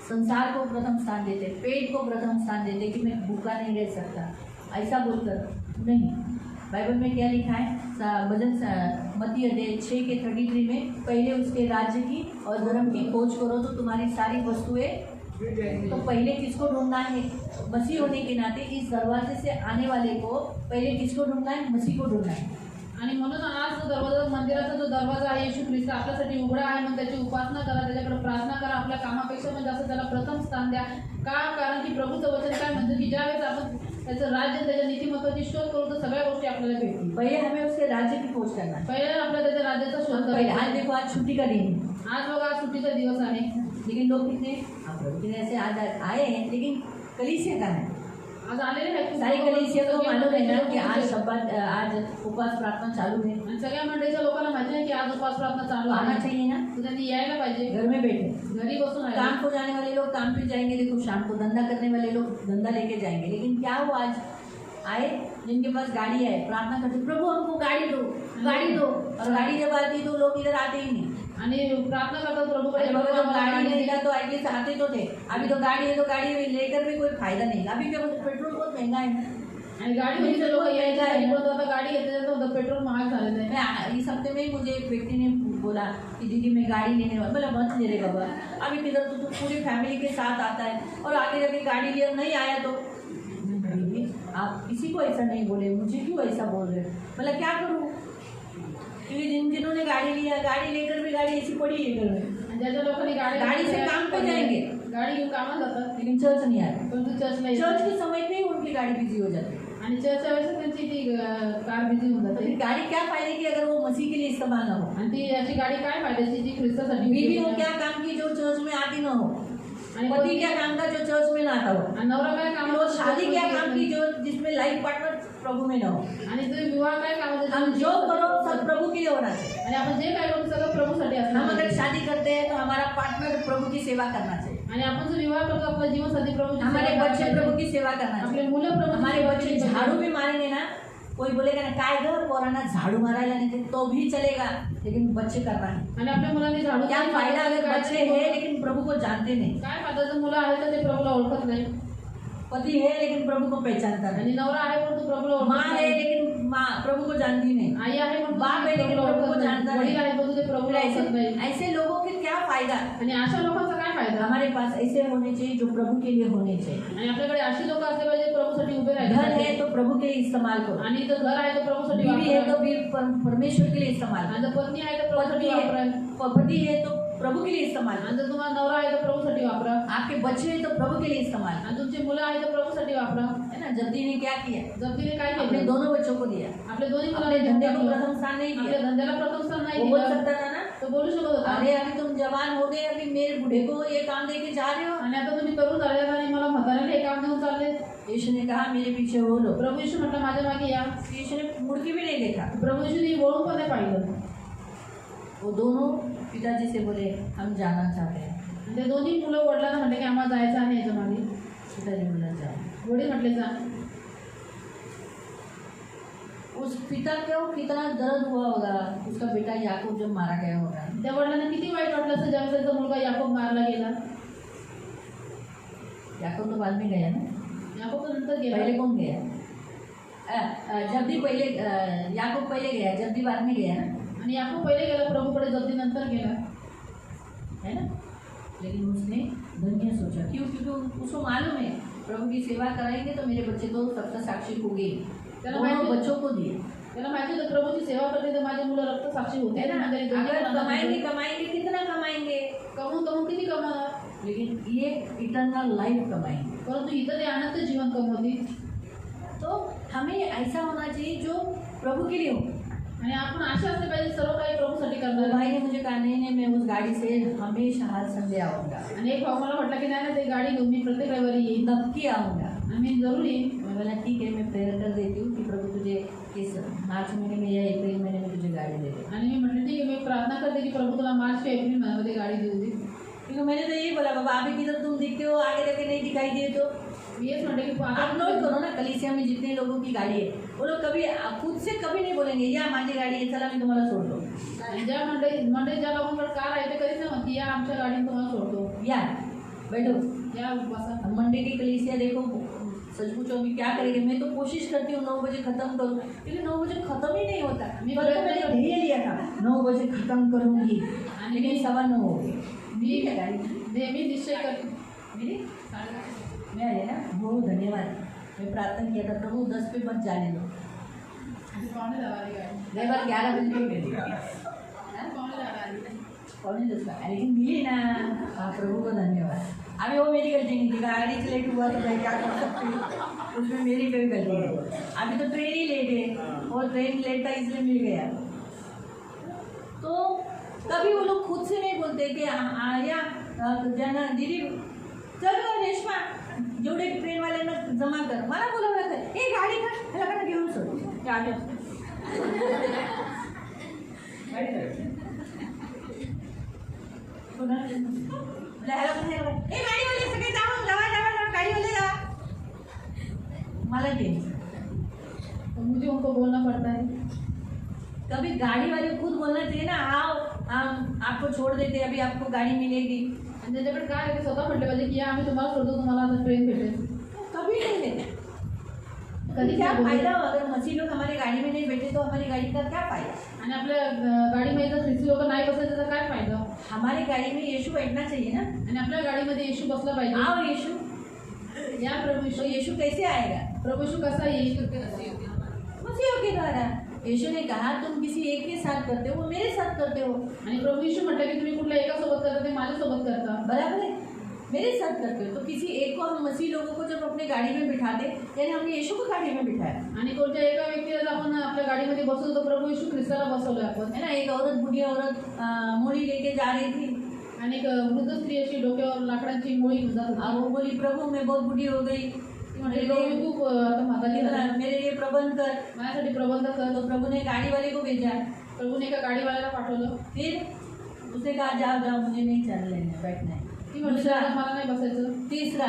संसार को प्रथम स्थान देते, पेट को प्रथम स्थान देते कि मैं भूखा नहीं रह सकता, ऐसा बोलकर नहीं, बाइबल में क्या लिखा है? भजन मत्ती अध्याय 6 के 33 में, पहले उसके राज्य की और धर्म की खोज करो तो तुम्हारी सारी वस्तुएं। तो पहले किसको ढूंढना है? मसीह होने के नाते इस दरवाजे से आने वाले को पहले किसको ढूंढना है? मसीह को ढूंढना है। आणि म्हणून आज जो दरवाजा, मंदिराचा जो दरवाजा आहे येशू ख्रिस्त आपल्यासाठी उघडा आहे, म्हणून त्याची उपासना करा, त्याच्याकडे प्रार्थना करा, आपल्या कामापेक्षा म्हणजे असं त्याला प्रथम स्थान द्या. का? कारण की प्रभूचं वचन काय म्हणतं की ज्यावेळेस आपण त्याचं राज्य, त्याच्या नीतिमत्वाची शोध करू तर सगळ्या गोष्टी आपल्याला भेटतील. पहले हमें उसके राज्य की खोज करना है. पहिले आपल्याला त्याच्या राज्याचा शोध पहले करायचा. आज देखो, आज छुट्टी का दिन है, आज बघा आज सुट्टीचा दिवस आहे, लेकिन लोग कितने ऐसे आज आए हैं, लेकिन कलीसिया का है. आज आलेले आहेत. सारी कलीसिया को मालूम है ना कि आज शब्द, आज उपवास प्रार्थना चालू है. आणि सगळ्या मंडळीच्या लोकांना माहिती आहे की आज उपवास प्रार्थना चालू आना आहे. चाहिए ना. तर त्यांनी यायला पाहिजे. घर में बैठे घरी बसून आहे. काम को जाने वाले लोग काम पे जाएंगे, देखो शाम को धंधा करने वाले लोग धंधा लेके जाएंगे. लेकिन क्या हुआ? आज आए जिनके पास गाड़ी है, प्रार्थना करते, प्रभु हमको गाड़ी दो, गाड़ी दो. और गाड़ी जब आती तो लोग इधर आते ही नहीं. आणि प्रार्थना करतात प्रभूकडे. जब गाड़ी नहीं था तो एटलीस्ट आते तो थे. अभी तो गाड़ी है तो गाड़ी लेकर भी कोई फायदा नहीं. अभी क्या बोलते, पेट्रोल बहुत महंगा है. आणि गाडी म्हणजे लोक यायचे आहे, पण आता गाडी घेतले तर पेट्रोल महाग झालेलं आहे. मैं इस हफ्ते में ही मुझे एक व्यक्ति ने बोला कि दीदी मैं गाड़ी लेने वाला. बोला मत ले रे बाबा, अभी किधर तो पूरी फैमिली के साथ आता है और आगे जाके गाड़ी लिया नहीं आया तो. आप किसी को ऐसा नहीं बोले, मुझे क्यों ऐसा बोल रहे? बोला क्या करूँ, क्योंकि जिन्होंने गाड़ी लिया, गाड़ी लेकर भी गाड़ी ऐसी पड़ी है घर में. ज्यादा लोकांनी गाड़ी से काम पे जाएंगे, गाडी घेऊन कामाला जातात, लेकिन चर्च नहीं आते. पण तू चर्चला चर्च के समय पे ही उनकी गाड़ी बिजी हो जाती है. आणि चर्चच्या वेळेस त्यांची ती कार बिझी होऊन तो जाते. गाड़ी क्या फायदे की अगर वो मसीह के लिए इस्तेमाल ना हो. आणि ती याची गाडी काय फायद्याची जी ख्रिस्तासाठी बीवी वो क्या काम की जो चर्च में आती ना हो, आणि पति क्या काम का जो चर्च में ना आता हो, आणि नवरा काय काम, वो शादी क्या काम की जो जिसमें लाइफ पार्टनर प्रभु में ना हो. आणि तुम्ही विवाह काय काम, हम जो करो सब प्रभु के लिए होना चाहिए. आणि आपण जे काय करू सगळं प्रभूसाठी हम असणार. अगर शादी करते हैं तो हमारा पार्टनर प्रभु की सेवा करना चाहिए. आणि आपण जो विवाह करतो आपल्या जीवनसाठी प्रभू, हमारे बच्चे प्रभु की सेवा करना चाहिए. आपले मुलं प्रभू, हमारे बच्चे झाड़ू भी मारेंगे ना, कोई बोलेगा ना काय ग पोरांना झाड़ू मारायला नाही ते, तो भी चलेगा, लेकिन बच्चे करना है. आणि आपल्या मुलांनी झाडू क्या फायदा अगर बच्चे हैं लेकिन प्रभु को जानते नहीं. काय फायदा जर मुलं आहेत तर ते प्रभूला ओळखत नाही. पति है लेकिन प्रभु को पहचानता नहीं. आणि नवरा आहे पण तू प्रभूला माँ ओळखत है नाही. लेकिन माँ प्रभु को जानती नहीं. आई आहे पण बाप है लेकिन प्रभु को जानता नहीं. वडील आहे पण तुझे प्रभूला ओळखत नाही. ऐसे लोगों के क्या फायदा. आणि अशा लोकांचा काय फायदा. हमारे पास ऐसे होने चाहिए जो प्रभु के लिए होने चाहिए. आणि आपल्याकडे अशी लोक असले पाहिजे प्रभूसाठी उभे घर है राहिले. तो प्रभु के लिए इस्तेमाल करो. आणि जर घर आहे तर प्रभूसाठी बीवी है वापरा. तो भी परमेश्वर के लिए इस्तेमाल करो. आणि जर पत्नी आहे तर प्रभूसाठी वापरा. पति है तो प्रभु के लिए इस्तेमाल करो. आणि जर तुम्हाला नवरा आहे तर प्रभूसाठी वापरा. आपके बच्चे हैं तो प्रभु के लिए इस्तेमाल करो. आणि तुमची मुलं आहे तर प्रभूसाठी वापरा. है ना. जब्दी ने क्या किया, जप्तीने काय अपने केलं, दोनों बच्चों को दिया. आपले दोन्ही अपने मुलांना धंधे को टाकलं. प्रथम स्थान नहीं आपल्या दिया. धंद्याला प्रथम स्थान नाही वो बोल दिलं. सकता था ना, तो बोलू शकत होता. अरे अभी तुम जवान हो गए, अभी मेरे बूढ़े को ये काम दे के जा रहे हो. आणि आता तुम्ही तरुण झालेला आणि मला म्हाताऱ्याला हे काम देऊन चालले. यीशु ने कहा मेरे पीछे हो लो. प्रभू येशू म्हटलं माझ्या मागे या. यीशु ने मुड़की भी नहीं देखा. प्रभू येशूने वळून पण नाही पाहिलं. वो दोनों पिताजी से बोले हम जाना चाहते हैं. आणि ते दोन्ही मुलं वडिलांना म्हटले की आम्हाला जायचं आहे याच्या मागे. पिताजी बोला जाओ. वडील म्हटले जा. उस पिता को कितना दर्द हुआ होगा, उसका बेटा याकूब जब मारा गया होगा. त्या वडिलांना किती वाईट वाटलं असं ज्यावेळेस त्याचा मुलगा याकोब मारला गेला. याकूब तो बाद में गया ना. याकोब तर नंतर गेला. पहले कौन गया? जब्दी पहले, याकूब पहले गया, जब्दी बाद में गया ना. आणि याकोब पहिले गेला प्रभूकडे, जब्दी नंतर गेला. है ना. लेकिन उसने धन्य सोचा. क्यों? क्योंकि उसको मालूम है प्रभु की सेवा कराएंगे तो मेरे बच्चे तो सबका साक्षी होंगे. दोनों बच्चों को दिए. त्याला माहिती होतं प्रभूची सेवा करते तर माझे मुलं रक्त साक्षी होते है ना. ना. अगर कमाएंगे कमाएंगे कितना कमाएंगे, कमवून कमवून किती कमवणार, लेकिन ये इटर्नल लाइफ कमाएंगे. परंतु इथं ते अनंत जीवन कमवतील. तो हमें ऐसा होना चाहिए जो प्रभु के लिए हो. आणि आपण आशा असले पाहिजे सर्व काही प्रभूसाठी वो करणार. भाई ने मुझे कहा नहीं मैं उस गाड़ी से हमेशा हर संडे आऊँगा. आणि एक भाऊ मला म्हटलं की नाही ना ते गाडी घेऊन मी प्रत्येक रविवारी येईन नक्की आऊँगा. आणि मी जरूर येईन. मैं बोला ठीक है, मैं प्रेयर कर देती हूँ कि प्रभु तुझे इस मार्च महीने में या अप्रैल महीने में तुझे गाड़ी दे दे. आणि मी म्हटलं ठीक आहे, मी प्रार्थना करते की प्रभू तुला मार्च या एप्रिल महिन्यामध्ये गाडी देऊ दे. क्योंकि मैंने तो यही बोला बाबा अभी किधर तुम दिखते हो, आगे जाके नहीं दिखाई दिए तो मी हेच म्हणते की आप नोट करो ना. कलीसिया में जितने लोगों की गाड़ी है वो लोग कभी खुद से कभी नहीं बोलेंगे या माझी गाड़ी है चला मी तुम्हाला सोडतो. ज्या मंडळी ज्या लोकांकडे कार आहे ते कधीच नाही म्हणते या आमच्या गाडीने तुम्हाला सोडतो, या बैठो. या बसा. मंडे की कलीसिया देखो सच पूछो अभी क्या करेंगे। मैं तो कोशिश करती हूँ 9 बजे ख़त्म करूँ, लेकिन 9 बजे ख़त्म ही नहीं होता। कल तो मैंने ध्येय लिया था 9 बजे ख़त्म करूँगी, लेकिन 9:15 हो गए। मेरी क्या गाड़ी नेहमी निश्चय कर मेरी मैं आए ना, बहुत धन्यवाद। मैं प्रार्थना किया था प्रभु 10 पे मत जाने दो। ड्राइवर 11 बजे पे मिली, कौन है दूसरा, लेकिन मिली ना। हाँ, प्रभु को धन्यवाद। अभी वो मेरी गलती नहीं थी, गाड़ी से लेट हुआ तो मैं क्या कर सकती हूँ, उसमें मेरी कोई गलती है। अभी तो ट्रेन ही लेट है और ट्रेन लेट था इसलिए मिल गया। तो कभी वो लोग खुद से नहीं बोलते कि आया जाना दीदी चलो रेशमा जेवढे ट्रेनवाल्यांना जमा कर, मला बोलवलं जातं ए गाडी का ह्याला का घेऊन सोड गाडी गाडीवाले सगळे जावा जावा जावा गाडीवाले जा, मला टेंशन। तो मुझे उनको बोलना पड़ता है। कभी गाड़ी वाले खुद बोलना चाहिए ना, आओ हम आपको छोड़ देते, अभी आपको गाड़ी मिलेगी। आणि त्याच्याकडे काय आहे ते स्वतः म्हटले पाहिजे की आम्ही तुम्हाला सोडतो, तुम्हाला आता ट्रेन भेटेल। कभी नहीं देते। कधी क्या क्या फायदा अगर मसीह लोग हमारी गाड़ी में नहीं बैठे तो हमारी गाड़ी का क्या फायदा। आणि आपल्या गाडीमध्ये जर ख्रिस्ती लोक नाही बसले त्याचा काय फायदा। हमारी गाड़ी में यीशु बैठना चाहिए ना। आणि आपल्या गाडीमध्ये येशू बसला पाहिजे। आओ यीशु, या प्रभु तो यीशु, यीशु कैसे आएगा? प्रभु यीशु कसा येईल? मसीहों के द्वारा। यीशु ने कहा तुम किसी एक के साथ करते हो, वो मेरे साथ करते हो। आणि प्रभु यीशु म्हटलं की तुम्ही कुठल्या एका सोबत करता ते माझ्यासोबत करता, बराबर है, मेरे साथ करते हो। तो किसी एक को हम मसीह लोगों को जब अपने गाड़ी में बिठाते, यानी हमने यीशु को गाड़ी में बिठाया, आणि कोणत्या एका व्यक्तीला जर आपण आपल्या गाडीमध्ये बसवतो तो प्रभु यीशु ख्रिस्ताला बसवलं आपण। है ना। एक औरत, बुढ़ी औरत मोड़ी लेके जा रही थी आणि एक वृद्ध स्त्री अशी डोक्यावर लाकडाची मोळी घेऊन जात होती। और वो बोली प्रभु मैं बहुत बुढ़ी हो गई, म्हणजे प्रभु मी खूप आता म्हातारी झाली, मेरे लिए प्रबंध कर। माझ्यासाठी प्रबंध कर। तो प्रभु ने गाड़ी वाले को भेजा। प्रभूने एका गाडीवाल्याला पाठवलं। फिर उसने कहा जाओ जाओ मुझे नहीं चल लेना बैठना है। ती म्हटली दूसरा, मला नाही बसायचं। तीसरा,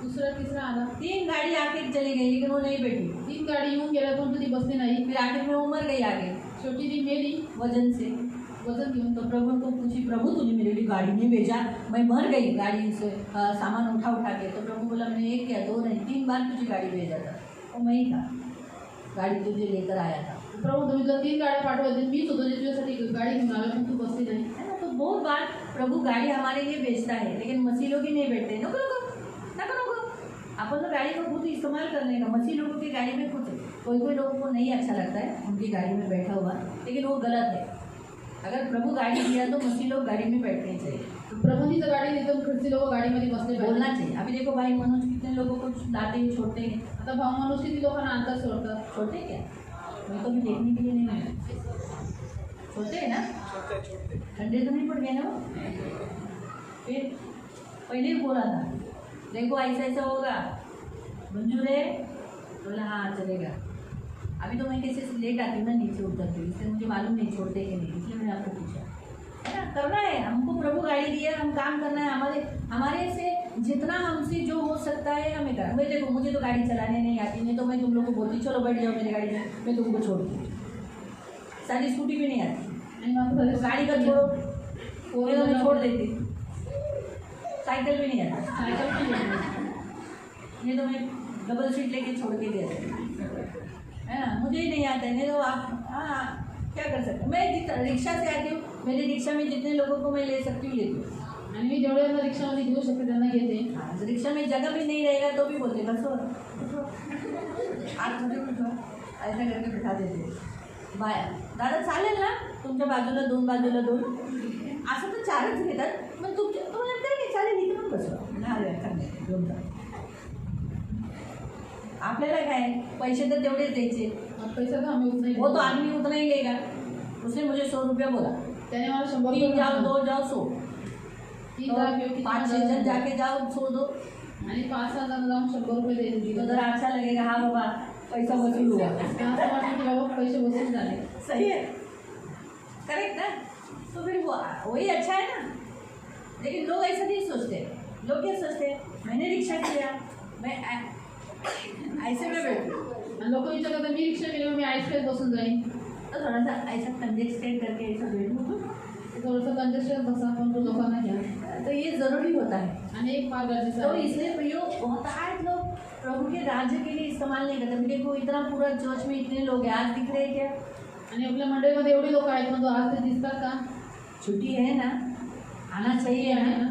दुसरा तिसरा आला। 3 गाड़ी आके चली गई लेकिन वो नहीं बैठी। 3 गाडी येऊन गेल्या पण ती बसली नाही। फिर आखिर में वो मर गई आगे शेवटी ती मेली वजन से। वजन घेऊन। तो प्रभु को पूछी प्रभु तूने मेरे लिए गाड़ी नहीं भेजा, मैं मर गई गाड़ी से सामान उठा उठा के। तो प्रभु बोला मैंने 1 या 2 नहीं 3 बार तुझे गाड़ी भेजा था, वो मैं ही था, गाड़ी तुझे लेकर आया था। प्रभु तुम्ही जर 3 गाड्या पाठवल्या मीच होतो जे तुझ्यासाठी गाडी घेऊन आलो पण तू बसली नाही, है ना। तो बहुत बार प्रभु गाड़ी हमारे लिए भेजता है, लेकिन मसीह लोग ही नहीं बैठते। नको नको नको नको, अपन तो गाड़ी को खुद इस्तेमाल कर लेगा। मसीह लोगों की गाड़ी में खुद कोई कोई लोगों को नहीं अच्छा लगता है उनकी गाड़ी में बैठा हुआ, लेकिन वो गलत है। अगर प्रभु गाड़ी दिया तो मसीह लोग गाड़ी में बैठने चाहिए। प्रभूंनी जर गाडी दिली तर ख्रिस्ती लोक गाडीमध्ये बसले बोलना पाहिजे। चाहिए। अभी देखो भाई मनोज कितने लोगों को लाते हैं छोड़ते हैं, आता भाऊ माणूस किती लोकांना अंतर सोडतात। छोड़ते हैं क्या? मैं तो भी देखने के लिए नहीं आया। छोड़ते हैं ना, ठंडे तो नहीं पड़ गए ना वो। फिर पहले ही बोला था देखो ऐसा ऐसा होगा, मंजूर है? बोला हाँ चलेगा। अभी तो मैं कैसे लेट आती हूँ ना नीचे उतरती हूँ, इसलिए मुझे मालूम नहीं छोड़ते कि नहीं, इसलिए मैंने आपको पूछा। है ना, करना है हमको, प्रभु गाड़ी दिया, हम काम करना है। हमारे से जितना हमसे जो हो सकता है हमें करना। मैं देखो मुझे तो गाड़ी चलाने नहीं आती, नहीं तो मैं तुम लोग को बोलती चलो बैठ जाओ मेरी गाड़ी में, मैं तुमको छोड़ती हूँ। सारी स्कूटी भी नहीं आती, आणि मग तो गाड़ी का छोड़ो वो तो मैं छोड़ देती। साइकिल भी नहीं आती, सायकल पण घेऊन जाते। ये तो मैं डबल सीट लेके छोड़ के दे देती, है ना। मुझे ही नहीं आता है, नहीं तो आप हाँ क्या कर सकते। मैं रिक्शा से आती हूँ, मेरी रिक्शा में जितने लोगों को मैं ले सकती हूँ लेती हूँ। आणि मी जेवढ्यांना रिक्षामध्ये घेऊ शकते त्यांना घेते। हाँ, तो रिक्शा में जगह भी नहीं रहेगा तो भी बोलते बस हो हाथ मुझे उठो ऐसा करके बिठा देते। बाय दादा चालेल ना, तुमच्या बाजूला 2 बाजूला 2 असं तर 4च घेतात, मग तुम्हाला काय नाही चालेल इथे पण बसवा ना। अरे चांगले 2 तास आपल्याला काय पैसे तर तेवढेच द्यायचे। पैसा तो हमें उतना ही वो तो आदमी उतना ही लेगा। उसने मुझे 100 रुपया बोला, त्याने मला 100 3 जाओ 2 जाओ 100, 5-6 जन जाके जाओ 100 दो, आणि 5-6 जण जाऊन 100 रुपये देते। तो जरा अच्छा लगेगा। हाँ बाबा पैसा वसूल हुआ, असं वाटतं की बाबा पैसे वसूल झाले। सही है, करेक्ट ना। तो फिर वही अच्छा है ना। लेकिन लोग ऐसा नहीं सोचते। लोग क्या सोचते हैं मैंने रिक्शा किया, मैं ऐसे में बैठूँ, लोक विचारतात मी रिक्षा केली मी आईस्क्रीम बसून जाईन, तो थोड़ा सा ऐसा कंजेस्टेड करके ऐसा बैठूँ, थोडंसं कंजेस्टेड बसा पण तो लोकांना घ्या, तो ये ज़रूरी होता है। आणि एक फार गरजेचं तो आहे। इसलिए प्रयोग बहुत आज लोग प्रभु के राज्य के लिए इस्तेमाल नहीं करते। देखो इतना पूरा चर्च में इतने लोग हैं, आज दिख रहे हैं क्या? आणि आपल्या मंडळीमध्ये एवढी लोक आहेत पण तो आज ते दिसतात का? छुट्टी है ना, आना चाहिए आहे ना, ना?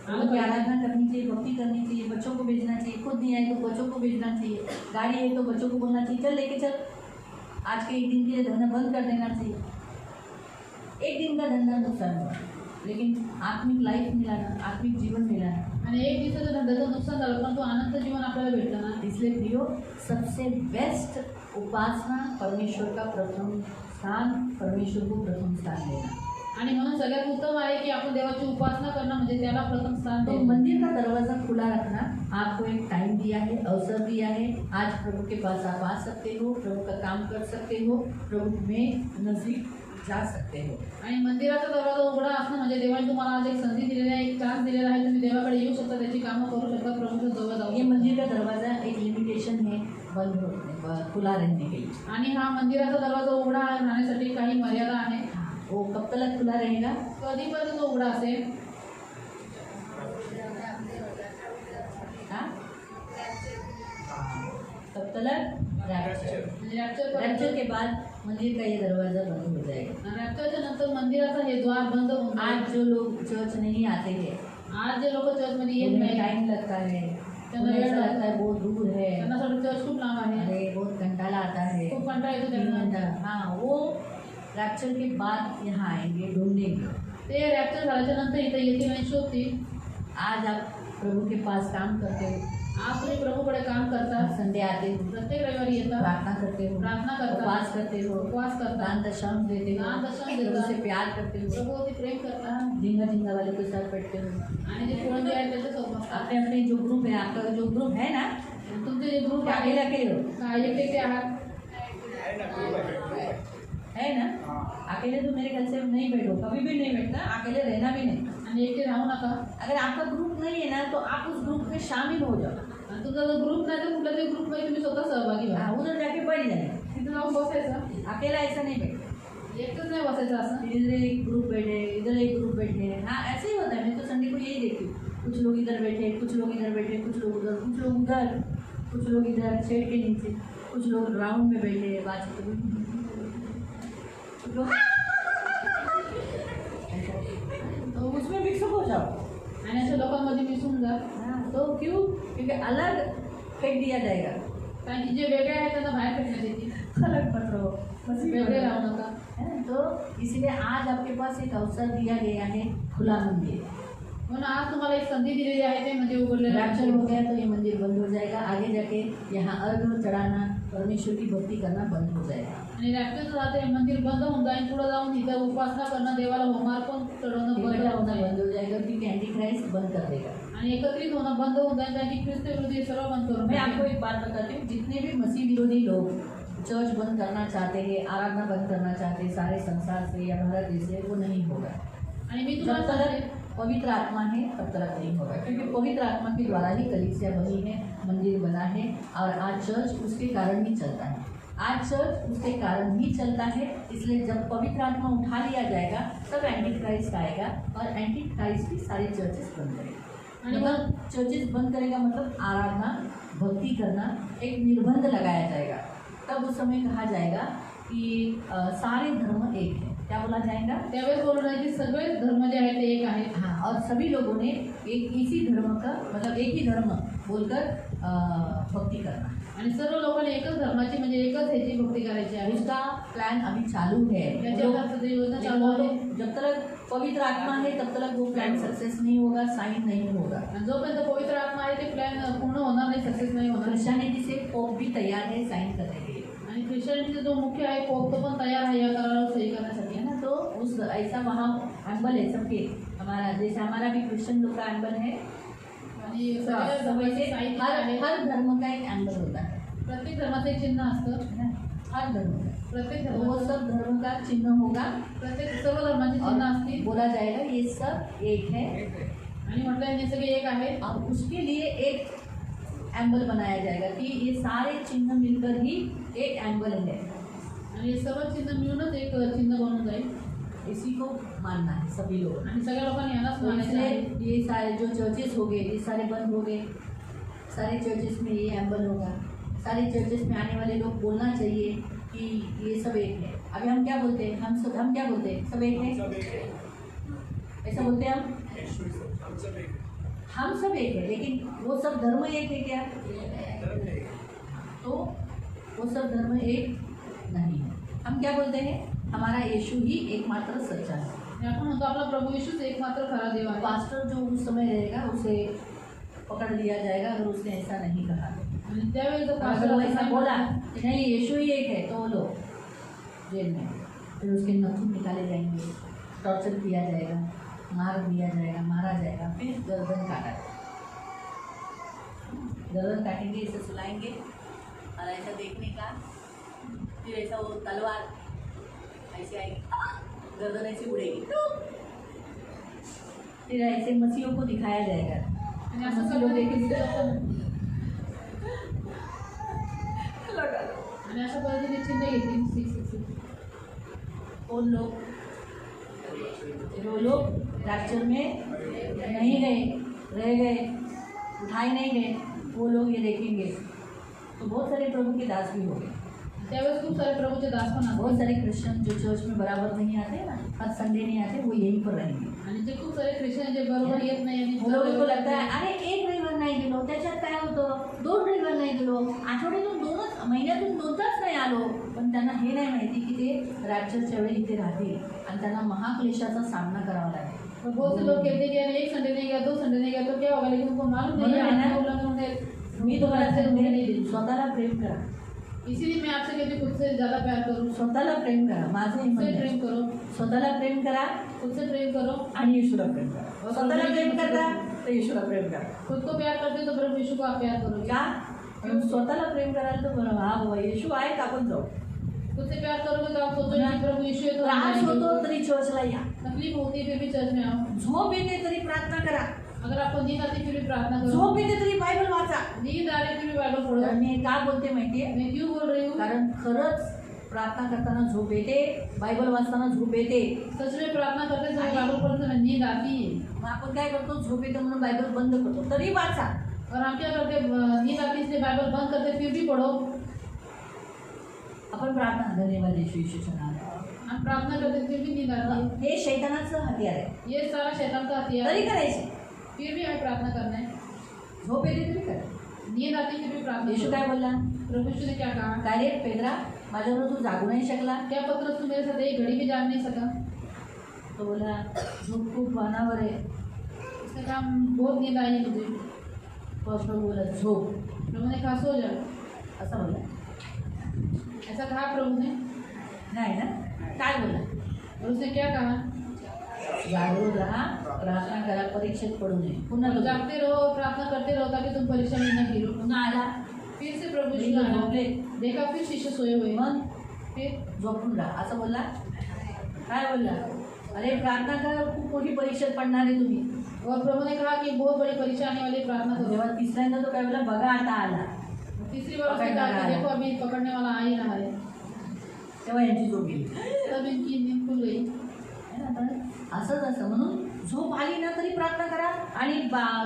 प्रभु की आराधना करनी चाहिए, भक्ति करनी चाहिए, बच्चों को भेजना चाहिए, खुद नहीं आए तो बच्चों को भेजना चाहिए, गाड़ी है तो बच्चों को बोलना चाहिए चल लेके चल, आज के एक दिन के लिए धंधा बंद कर देना चाहिए। एक दिन का धंधा नुकसान हुआ, लेकिन आत्मिक लाइफ मिलाना, आत्मिक जीवन मिलाना। आणि एक दिवसाच्या धंद्याचं नुकसान झालं पण तो आनंद जीवन आपल्याला भेटतं ना। इसलिए प्रियो, सबसे बेस्ट उपासना परमेश्वर का प्रथम स्थान, परमेश्वर को प्रथम स्थान देना। आणि म्हणून सगळ्यात उत्तम आहे की आपण देवाची उपासना करणं म्हणजे त्याला प्रथम स्थान तो देणं। मंदिर का दरवाज़ा खुला रखना, आपको एक टाइम दिया है, अवसर दिया है, आज प्रभु के पास आप आ सकते हो, प्रभु का काम कर सकते हो, प्रभु में नजदीक जा सकते हो। आणि मंदिराचा दरवाजा उघडा असणं म्हणजे देवाने तुम्हाला आज एक संधी दिलेली आहे, एक चान्स दिलेला आहे, तुम्ही देवाकडे येऊ शकता, त्याची कामं करू शकता, प्रभूच्या जवळ जाऊ ये शकता। मंदिर का दरवाज़ा एक लिमिटेशन है खुला रहने के लिए। आणि हा मंदिराचा दरवाजा उघडा राहण्यासाठी काही मर्यादा आहे। वो कब तक खुला रहेगा? कधीपर्यंत तो उघडा असेल? हाँ? तब तक रैप्चर, म्हणजे रॅप्चर रैप्चर के बाद मंदिर का ये दरवाज़ा बंद हो जाएगा। रॅप्चरच्या नंतर मंदिराचा हे द्वार बंद होऊन जाईल। आज जो लोग चर्च नहीं आते हैं, आज जे लोक चर्चमध्ये येत उन्हें नाही टाइम लगता है, त्यांना उन्हें वेळ ऐसा लागतो, लगता है बहुत दूर है, त्यांना चर्च खूप लांब आहे, अरे बहुत कंटाला आता है, खूप कंटाळा येतो त्यांना। हाँ वो रैप्चर के बाद यहाँ आएंगे ढूंढेंगे। ते रॅप्चर झाल्याच्या नंतर इथे येतील आणि शोधतील। आज आप प्रभु के पास काम करते हो, आज तुम्ही प्रभूकडे काम करता, संडे आते हो, प्रत्येक रविवारी येता, प्रार्थना करते हो, प्रार्थना करता, उपवास करते हो, उपवास करता, दान दशांश देते हो, दान दशांश देता, प्रभु से प्यार करते हो, प्रभूवरती प्रेम करता झिंगा झिंगा वाले के साथ बैठते हो। आणि जे पुरंदे आहेत त्याच्यासोबत बसता। अपने अपने जो ग्रुप है, आपका जो ग्रुप है ना, तुमचे जे ग्रुप क्या आहे अकेले अकेले हो, काय एकटे आहात? है ना? अकेले तो मेरे ख्याल से नहीं बैठो, कभी भी नहीं बैठना, अकेले रहना भी नहीं। आणि एकटे राहू नका। अगर आपका ग्रुप नहीं है ना तो आप उस ग्रुप में शामिल हो जाओ। आणि तुमचा जर ग्रुप नाही तर कुठल्या तरी ग्रुपमध्ये तुम्ही स्वतः सहभागी व्हा। उधर जाके बैठ जाए, तिथे जाऊन बसायचं, अकेला ऐसा नहीं बैठे। एकटंच नाही बसायचं असं। इधर एक ग्रुप बैठे, इधर एक ग्रुप बैठे, हाँ ऐसे ही होता है। मैं तो संडे को यही देखती हूँ, कुछ लोग इधर बैठे, कुछ लोग इधर बैठे, कुछ लोग उधर, कुछ लोग उधर, कुछ लोग इधर शेड के नीचे, कुछ लोग राउंड में बैठे बात कुछ लोग तो उसमें मिक्स हो जाओ। आणि अशा लोकांमध्ये मिसळून जा। हाँ, तो क्यों? क्योंकि अलग फेंक दिया जाएगा। कारण की जे वेगळे आहेत त्यांना बाहेर फेकण्यात येतील। अलग मत रहो, बस वेगळे राहू नका। है ना? तो इसलिए आज आपके पास एक अवसर दिया गया है, खुला मंदिर। म्हणून आज तुम्हाला एक संधी दिलेली आहे, ते म्हणजे उघडलेलं रैप्चर हो गया तो ये मंदिर बंद हो जाएगा, आगे जाके यहाँ अर्घ चढ़ाना, परमेश्वर की भक्ति करना बंद हो जाएगा। आणि रॅप्चर जाते मंदिर बंद होऊन जाईल, पुढे जाऊन इथं उपासना करणं, देवाला होमार्पण चढवणं बंद इकट्ठा होऊन होना जाईल बंद हो जाएगा, क्योंकि एंटी क्राइस्ट बंद कर देगा। आणि एकत्रित होणं बंद होऊन जाईल, कारण की ख्रिस्त विरोधी सर्व बंद करून मैं टाकेल। आपको एक बात बताती हूँ, जितने भी मसीह विरोधी लोग चर्च बंद करना चाहते हैं, आराधना बंद करना चाहते हैं सारे संसार से या भारत देश से, वो नहीं होगा। आणि मी जब तुम्हाला सांगते, तक पवित्र आत्मा है तब तक नहीं होगा, क्योंकि पवित्र आत्मा के द्वारा ही कलीसिया बनी है, मंदिर बना है, और आज चर्च उसके कारण ही चलता है। आज चर्च उसके कारण ही चलता है। इसलिए जब पवित्र आत्मा उठा लिया जाएगा तब एंटी क्राइस्ट आएगा, और एंटी क्राइस्ट ही सारे चर्चेस बंद करेगा। आणि मतलब चर्चेस बंद करेगा मतलब आराधना, भक्ति करना एक निर्बंध लगाया जाएगा। तब उस समय कहा जाएगा कि सारे धर्म एक है। क्या बोला जाएगा? त्यावेळेस बोलणं आहे की सगळे धर्म जे आहेत ते एक आहेत। हाँ, और सभी लोगों ने एक इसी धर्म का मतलब एक ही धर्म बोलकर भक्ति करना। आणि सर्व लोकांनी एकच धर्माची म्हणजे एकच ह्याची भक्ती करायची आहे। उसका प्लान अभी चालू है। त्याच्यावर सध्या योजना चालू आहे। जब तक पवित्र आत्मा है तब तक वो प्लान सक्सेस नहीं होगा, साइन नहीं होगा। आणि जोपर्यंत पवित्र आत्मा आहे ते प्लॅन पूर्ण होणार नाही, सक्सेस नाही होणार। क्रिश्चियनिटी से पोप भी तैयार है साइन करने के लिए, आणि ख्रिश्चनिटीचा जो मुख्य आहे पोप तो पण तयार आहे या करारावर सही करण्यासाठी, है ना? तो उस ऐसा वहाँ एम्बल है सबके, हमारा जैसे हमारा भी क्रिश्चियन लोग का एम्बल है, आणि तो सगळ्या धर्माचे वैसे साहित्य हर आहे। हर धर्म का एक एम्बल होता है, प्रत्येक धर्माचं एक चिन्ह असतं। है ना? हर धर्म का, प्रत्येक तो वो धर्म सब धर्म का चिन्ह होगा, प्रत्येक सर्व धर्माची चिन्ह और असतील बोला जाएगा ये सब एक है, आणि म्हटलं हे सगळे एक आहे। और उसके लिए एक एम्बल बनाया जाएगा कि ये सारे चिन्ह मिलकर ही एक एम्बल है। आणि हे सर्व चिन्ह मिळूनच एक चिन्ह बनून जाईल, इसी को मानना है सभी लोगों ने। आणि सगळ्या लोकांनी यालाच तो मानायचं इसलिए आहे। ये सारे जो चर्चेस हो गए ये सारे बंद हो गए, सारे चर्चेस में ये एम्बल होगा, सारे चर्चेस में आने वाले लोग बोलना चाहिए कि ये सब एक है। अभी हम क्या बोलते हैं, हम क्या बोलते हैं, सब एक है, ऐसा बोलते हैं हम सब एक है, लेकिन वो सब धर्म एक है क्या? तो वो सब धर्म एक नहीं है। हम क्या बोलते हैं, हमारा यीशु ही एकमात्र सच्चा है। आपण म्हणतो आपला प्रभू येशूच एकमात्र खरा देव आहे। पास्टर जो उस समय रहेगा उसे पकड़ लिया जाएगा अगर उसने ऐसा नहीं कहा। आणि त्यावेळी जर अगर वो ऐसा पास्टर बोला कि नहीं यीशु ही एक है तो वो लोग जेल में, फिर उसके नखून निकाले जाएंगे, टॉर्चर किया जाएगा, मार दिया जाएगा, मारा जाएगा, फिर गर्दन काटा जाएगा। गर्दन काटेंगे, इसे सुलाएंगे और ऐसा देखने का, फिर ऐसा वो तलवार ऐसे आएगी, गर्दन ऐसे उड़ेगी, फिर ऐसे मसीहों को दिखाया जाएगा। आणि असं मसीह लोग करते देखेंगे, आणि अशा पद्धतीने चिन्ह घेतील 666 कौन लोग, जो लोग रैप्चर में नहीं गए, रह गए, उठाए नहीं गए, वो लोग ये देखेंगे। तो बहुत सारे प्रभु के दास भी हो गए, त्यावेळेस खूप सारे प्रभूचे दास पण असतात बहुत सारे क्रिश्चियन जो चर्च में बराबर नहीं आते हैं ना, हर संडे नहीं आते, वो यहीं पर रहेंगे। आणि जे खूप सारे ख्रिश्चन जे बरोबर येत नाही आणि वो लोगों को लगता है अरे एक रविवार नाही गेलो, त्याच्यात काय होतं, 2 रविवार नाही गेलो, आठवड्यातून 2च, महिन्यातून 2ताच नाही आलो, पण त्यांना हे नाही माहिती की ते रॅप्चरच्या वेळी इथे राहतील आणि त्यांना महाक्लेशाचा सामना करावा लागेल। तो बहुत से लोग कहते हैं कि अरे एक संडे नहीं गया, 2 संडे नहीं गया तो क्या होगा, लेकिन उनको मालूम नहीं म्हणून आहे ना, उल्लंघन होंगे। मी तुम्हाला सांगते स्वतःला प्रेम करा, इसीलिए मैं आपसे कहती हूँ खुद से ज़्यादा प्यार करो, स्वतःला प्रेम करा, माझं हे खुद म्हणणं से आहे। प्रेम करो, स्वतःला प्रेम करा खुद से प्रेम करो। आणि येशूला प्रेम करा। स्वतःला प्रेम करता तर येशूला प्रेम करा। खुद को प्यार करते तो प्रभु यीशु को आप प्यार करोगे। का? कारण स्वतःला प्रेम कराल तर बरं, हा बाबा येशू आहे, आपण जाऊ। खुद से प्यार करोगे तो आप सोचोगे कि प्रभु यीशु है तो हम त्रास जाएंगे। होतो तरी चर्चला या, तकलीफ होती है फिर भी चर्च में आओ। झोप येते तरी प्रार्थना करा, अगर आपको नींद आती फिर भी प्रार्थना करो, झोप येते तरी बायबल वाचा। नींद आ रही फिर भी बाइबल पढ़ो। तर मी का बोलते माहितीये, मैं क्यों बोल रही हूँ, कारण खरंच प्रार्थना करताना झोप येते, बायबल वाचताना झोप येते। सच में प्रार्थना करते समय बाइबल पढ़ते समय नींद आती है मग आपण काय करतो, झोप येते म्हणून बायबल बंद करतो, तरी वाचा। और हम क्या करते, नींद आती इसलिए बाइबल बंद करते फिर भी पढ़ो। आपण प्रार्थना धन्यवाद येशू, येशूच्या नावात। हम प्रार्थना करते फिर भी नींद आती है। हे शैतानाचं हत्यार आहे, ये सारा शैतान का हथियार तरी है, करायचे। फिर भी हमें प्रार्थना करना है। झोप येते तरी करा। नींद आती फिर भी प्रार्थना येशू करो। काय बोलला, प्रभु यीशु ने क्या कहा, काय रे पेद्रा, माझ्याबरोबर तू जागू नाही शकला? क्या पत्रस तू मेरे साथ एक घड़ी भी जाग नहीं सका? तो बोला झोप खूप वानावर आहे। उसने कहा बहुत नींद आई है मुझे। प्रभू बोला झोप, प्रभु ने कहा सो जा। असं बोला ऐसा कहा प्रभु ने, नाही ना, काय बोला, और उसने क्या कहा, जागरूक राहा, प्रार्थना करा, परीक्षेत पडू नये। पुन्हा और तो जागते रहो, प्रार्थना करते रहो ताकि तुम परीक्षा में न गिरो। पुन्हा आला, फिर से प्रभु फिर यीशु आया, झोपले, देखा फिर शिष्य सोए हुए, मग फिर झोपून राहा, असं बोलला। काय बोलला, अरे प्रार्थना करा, खूप मोठी परीक्षेत पडणार आहे तुम्ही। और प्रभु ने कहा कि बहुत बड़ी परीक्षा आने वाली है, प्रार्थना करो। जेव्हा तिसऱ्यांदा तो काय बोला, बघा आता आला, तीसरी बार उसने कहा कि देखो अभी पकड़ने वाला आ ही रहा है। तेव्हा यांची झोप गेली। तब इनकी नींद खुल गई। है ना, तर असंच असं, म्हणून झोप आली ना तरी प्रार्थना करा आणि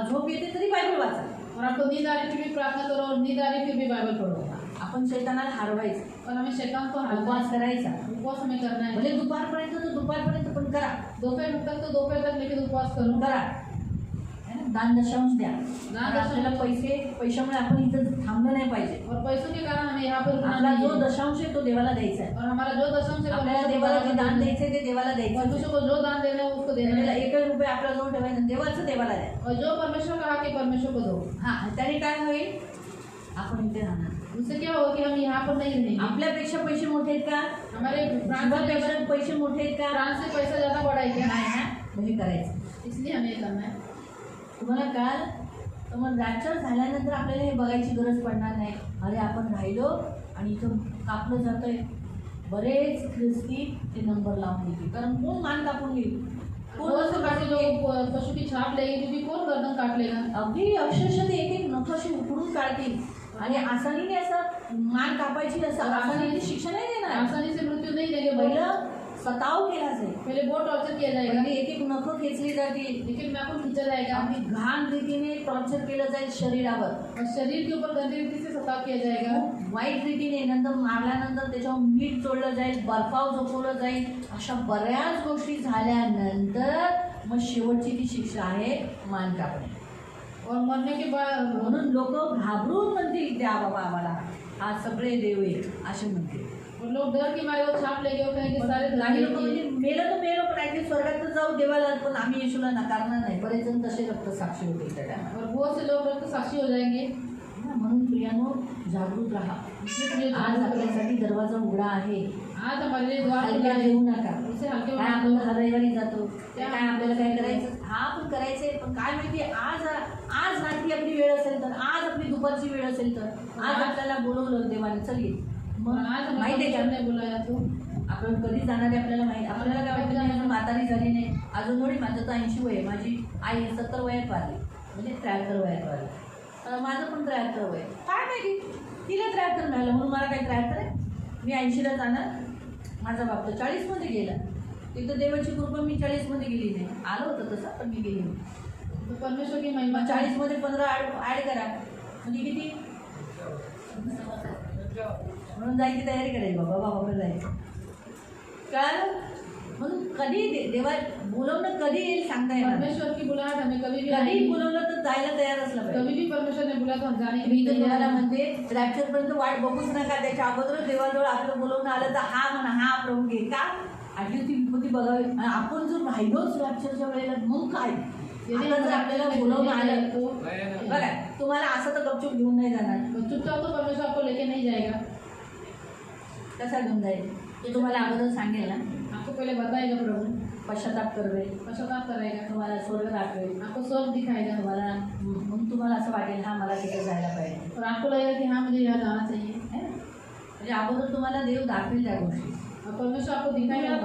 झोप येते तरी बायबल वाचा। और आपको नींद आ रही फिर भी प्रार्थना करो, और नींद आ रही फिर भी बाइबल पढ़ो। आपण शैतानाला हरवायचं, और हमें शैतान को हराना उपवास है, करायचा, उपवास हमें करना है। भले दुपारपर्यंत तर दुपारपर्यंत पण करा, दोपहर तक तो दोपहर तक लेकिन उपवास करो। करा, है ना, दान दशांश द्या। दान दशांश- आपल्याला पैशामुळे आपण इथं थांबलं नाही पाहिजे। और पैसों के कारण हमें यहाँ पर रुकना आपला नहीं जो है। दशांश आहे तो देवाला द्यायचा आहे। और हमारा जो दशम से आपल्याला देवाला जे दान द्यायचे ते देवाला द्यायचं। परमेश्वर को जो दान देना है उसको देना त्याला है। 1 रुपये आपल्या जवळ ठेवायचं, देवाचं देवाला द्या। और जो परमेश्वर कहा कि परमेश्वर को दो, हा, त्याने काय होईल, आपण इथे राहणार। उससे क्या होगा कि हम यहाँ पर नहीं रहेंगे। आपल्यापेक्षा पैसे मोठे आहेत का, हमारे प्राण से जीवापेक्षा पैसे मोठे आहेत का, प्राण से पैसा ज़्यादा बड़ा है क्या? नाही ना, मग हे करायचं। इसलिए हमें ये करना है। तुम्हाला कळाल, तर मग रॅप्चर झाल्यानंतर आपल्याला हे बघायची गरज पडणार नाही, अरे आपण राहिलो आणि इथं कापलं जातंय। बरेच ख्रिस्ती ते नंबर लावून घेतील, कारण कोण मान कापून घेईल, कोण बहुत से असं बाकी कापून लोग पशु की छाप लेंगे क्योंकि कौन गर्दन काट लेगा। अगदी अक्षरशः ते एक एक नख अशी उकडून काढतील आणि आसानीने असं मान कापायची, असं आसानीने शिक्षा नाही देणार। आसानी से मृत्यू नहीं देंगे। पहिलं सताव केला जाईल, पहले बहुत टॉर्चर किया जाएगा, पहिले एक एक नखं खेचली जातील, लेकिन नाखून खींचा जाएगा आणि घाण रीतीने टॉर्चर केलं जाईल शरीरावर, और शरीर के ऊपर गंदी रीति से सताव किया जाएगा। वाईट रीतीने नंतर मारल्यानंतर त्याच्यावर मीठ चोळलं जाईल, बर्फाव झोपवलं जाईल. अशा बऱ्याच गोष्टी झाल्यानंतर मग शेवटची ती शिक्षा आहे मान कापणे. और मरने के बाद म्हणून लोक घाबरून म्हणतील द्या बाबा आम्हाला, हा सगळे देव आहे असे म्हणतील. और लोग डर के मारे वो छाप लेंगे और कहेंगे सारे काही लोक म्हणजे मेलं तर मेलं, पण ॲटलीस्ट स्वर्गात तर जाऊ देवाला, पण आम्ही येशूला नकारणार नाही. बरेच जण तसे रक्त साक्षी होतील त्या टायमाला. और बहुत से लोग रक्त साक्षी हो जाएंगे। म्हणून प्रियानो जागृत राहा. आज आपल्यासाठी दरवाजा उघडा आहे. आज हमारे लिए द्वार खुला हलक्या है, घेऊ नका. उसे हल्के काय आपण हर रविवारी जातो, काय आपल्याला काय करायचं, हा पण करायचंय, पण काय माहिती आज रात्री आपली वेळ असेल तर, आज आपली दुपारची वेळ असेल तर, आज आपल्याला बोलवलं देवाने चल ये. मग आज माहिती आहे का हमें बुलाया तो आपण कधी जाणार आहे आपल्याला माहिती. आपल्याला काय वाटतं नाही, अजून म्हातारी झाली नाही, अजून थोडी, माझं तर 80 वय, माझी आई 70 वयात वारली, म्हणजे 73 वयात वारली. माझं पण 73 वय. काय माहिती तिला 73 मिळालं म्हणून मला काही 73 आहे. मी 80ला जाणार. माझा बाप तर 40मध्ये गेला. तिथं देवाची कृपा मी 40मध्ये गेली नाही. आलं होतं तसं, पण मी गेली नाही. तो परमेश्वर की महिमा। 40मध्ये 15 ॲड करा म्हणजे किती, म्हणून जायची तयारी करायची. बाबा बाबा जायचं कळालं. म्हणून कधी देवा बोलवणं कधी येईल सांगता येणार. परमेश्वर की बुलाहट हमें कभी भी कधी बोलवलं तर जायला तयार असलं पाहिजे. कभी भी परमेश्वर ने बुलाया तो हम जाने के मी लिए तर तैयार तुम्हाला हैं। म्हणते रॅप्चरपर्यंत वाट बघूच नका. त्याच्या अगोदर देवाजवळ आपलं बोलवणं आलं तर हा म्हणा, हा प्रभू घे का आधी ती विभूती बघावी. आणि आपण जर राहिलोच रॅप्चरच्या वेळेला मग काय, आता जर आपल्याला बोलवणं आलं तो बघा, तुम्हाला असं तर गपचूप घेऊन नाही जाणार. चुपचाप तो परमेश्वर आपको लेके नहीं जाएगा। कसा घेऊन जाईल ते तुम्हाला अगोदर सांगेल ना. आपको पहले बताएगा प्रभु, पश्चाताप करवेल, पश्चाताप करेगा, तुम्हाला स्वर्ग दाखवेल, आपको स्वर्ग दिखाएगा तुम्हाला मग तुम्हाला असं वाटेल हा मला तिथे जायला पाहिजे. और आपको लगेगा कि हाँ मुझे यहाँ जाना चाहिए। है ना. म्हणजे अगोदर तुम्हाला देव दाखवेल त्या गोष्टी. और परमेश्वर आपको दिखाएगा,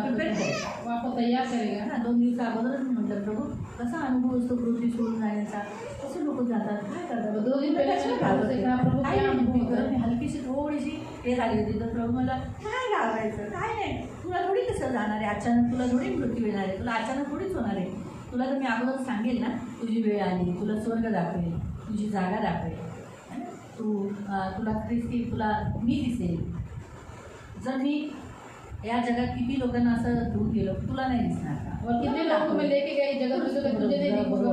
वो आपको तैयार करेगा ना. 2 दिवस अगोदरच म्हटलं प्रभू कसा अनुभव असतो पृथ्वी सोडून जाण्याचा, कसं लोक जातात, काय करतात. 2 दिन पहले मैंने प्रभु से कहा, प्रभु काय क्या नाही, अनुभव मी होता है? हलकीशी थोडीशी हे झाली होती तर प्रभू मला काय घाबरायचं, काय नाही, तुला थोडी कसं जाणार आहे अचानक, तुला थोडी मृत्यू येणार आहे, तुला अचानक थोडीच होणार आहे. तुला तर मी अगोदर सांगेल ना, तुझी वेळ आली, तुला स्वर्ग दाखवेल, तुझी जागा दाखवेल, है ना. तुला ख्रिस्ती, तुला मी दिसेल. जर मी या जगात किती लोकांना असं घेऊन गेलो, तुला नाही दिसणार का. और कितने लोगों को मैं लेके गई जगह में, तो तुझे नहीं दिखूंगा।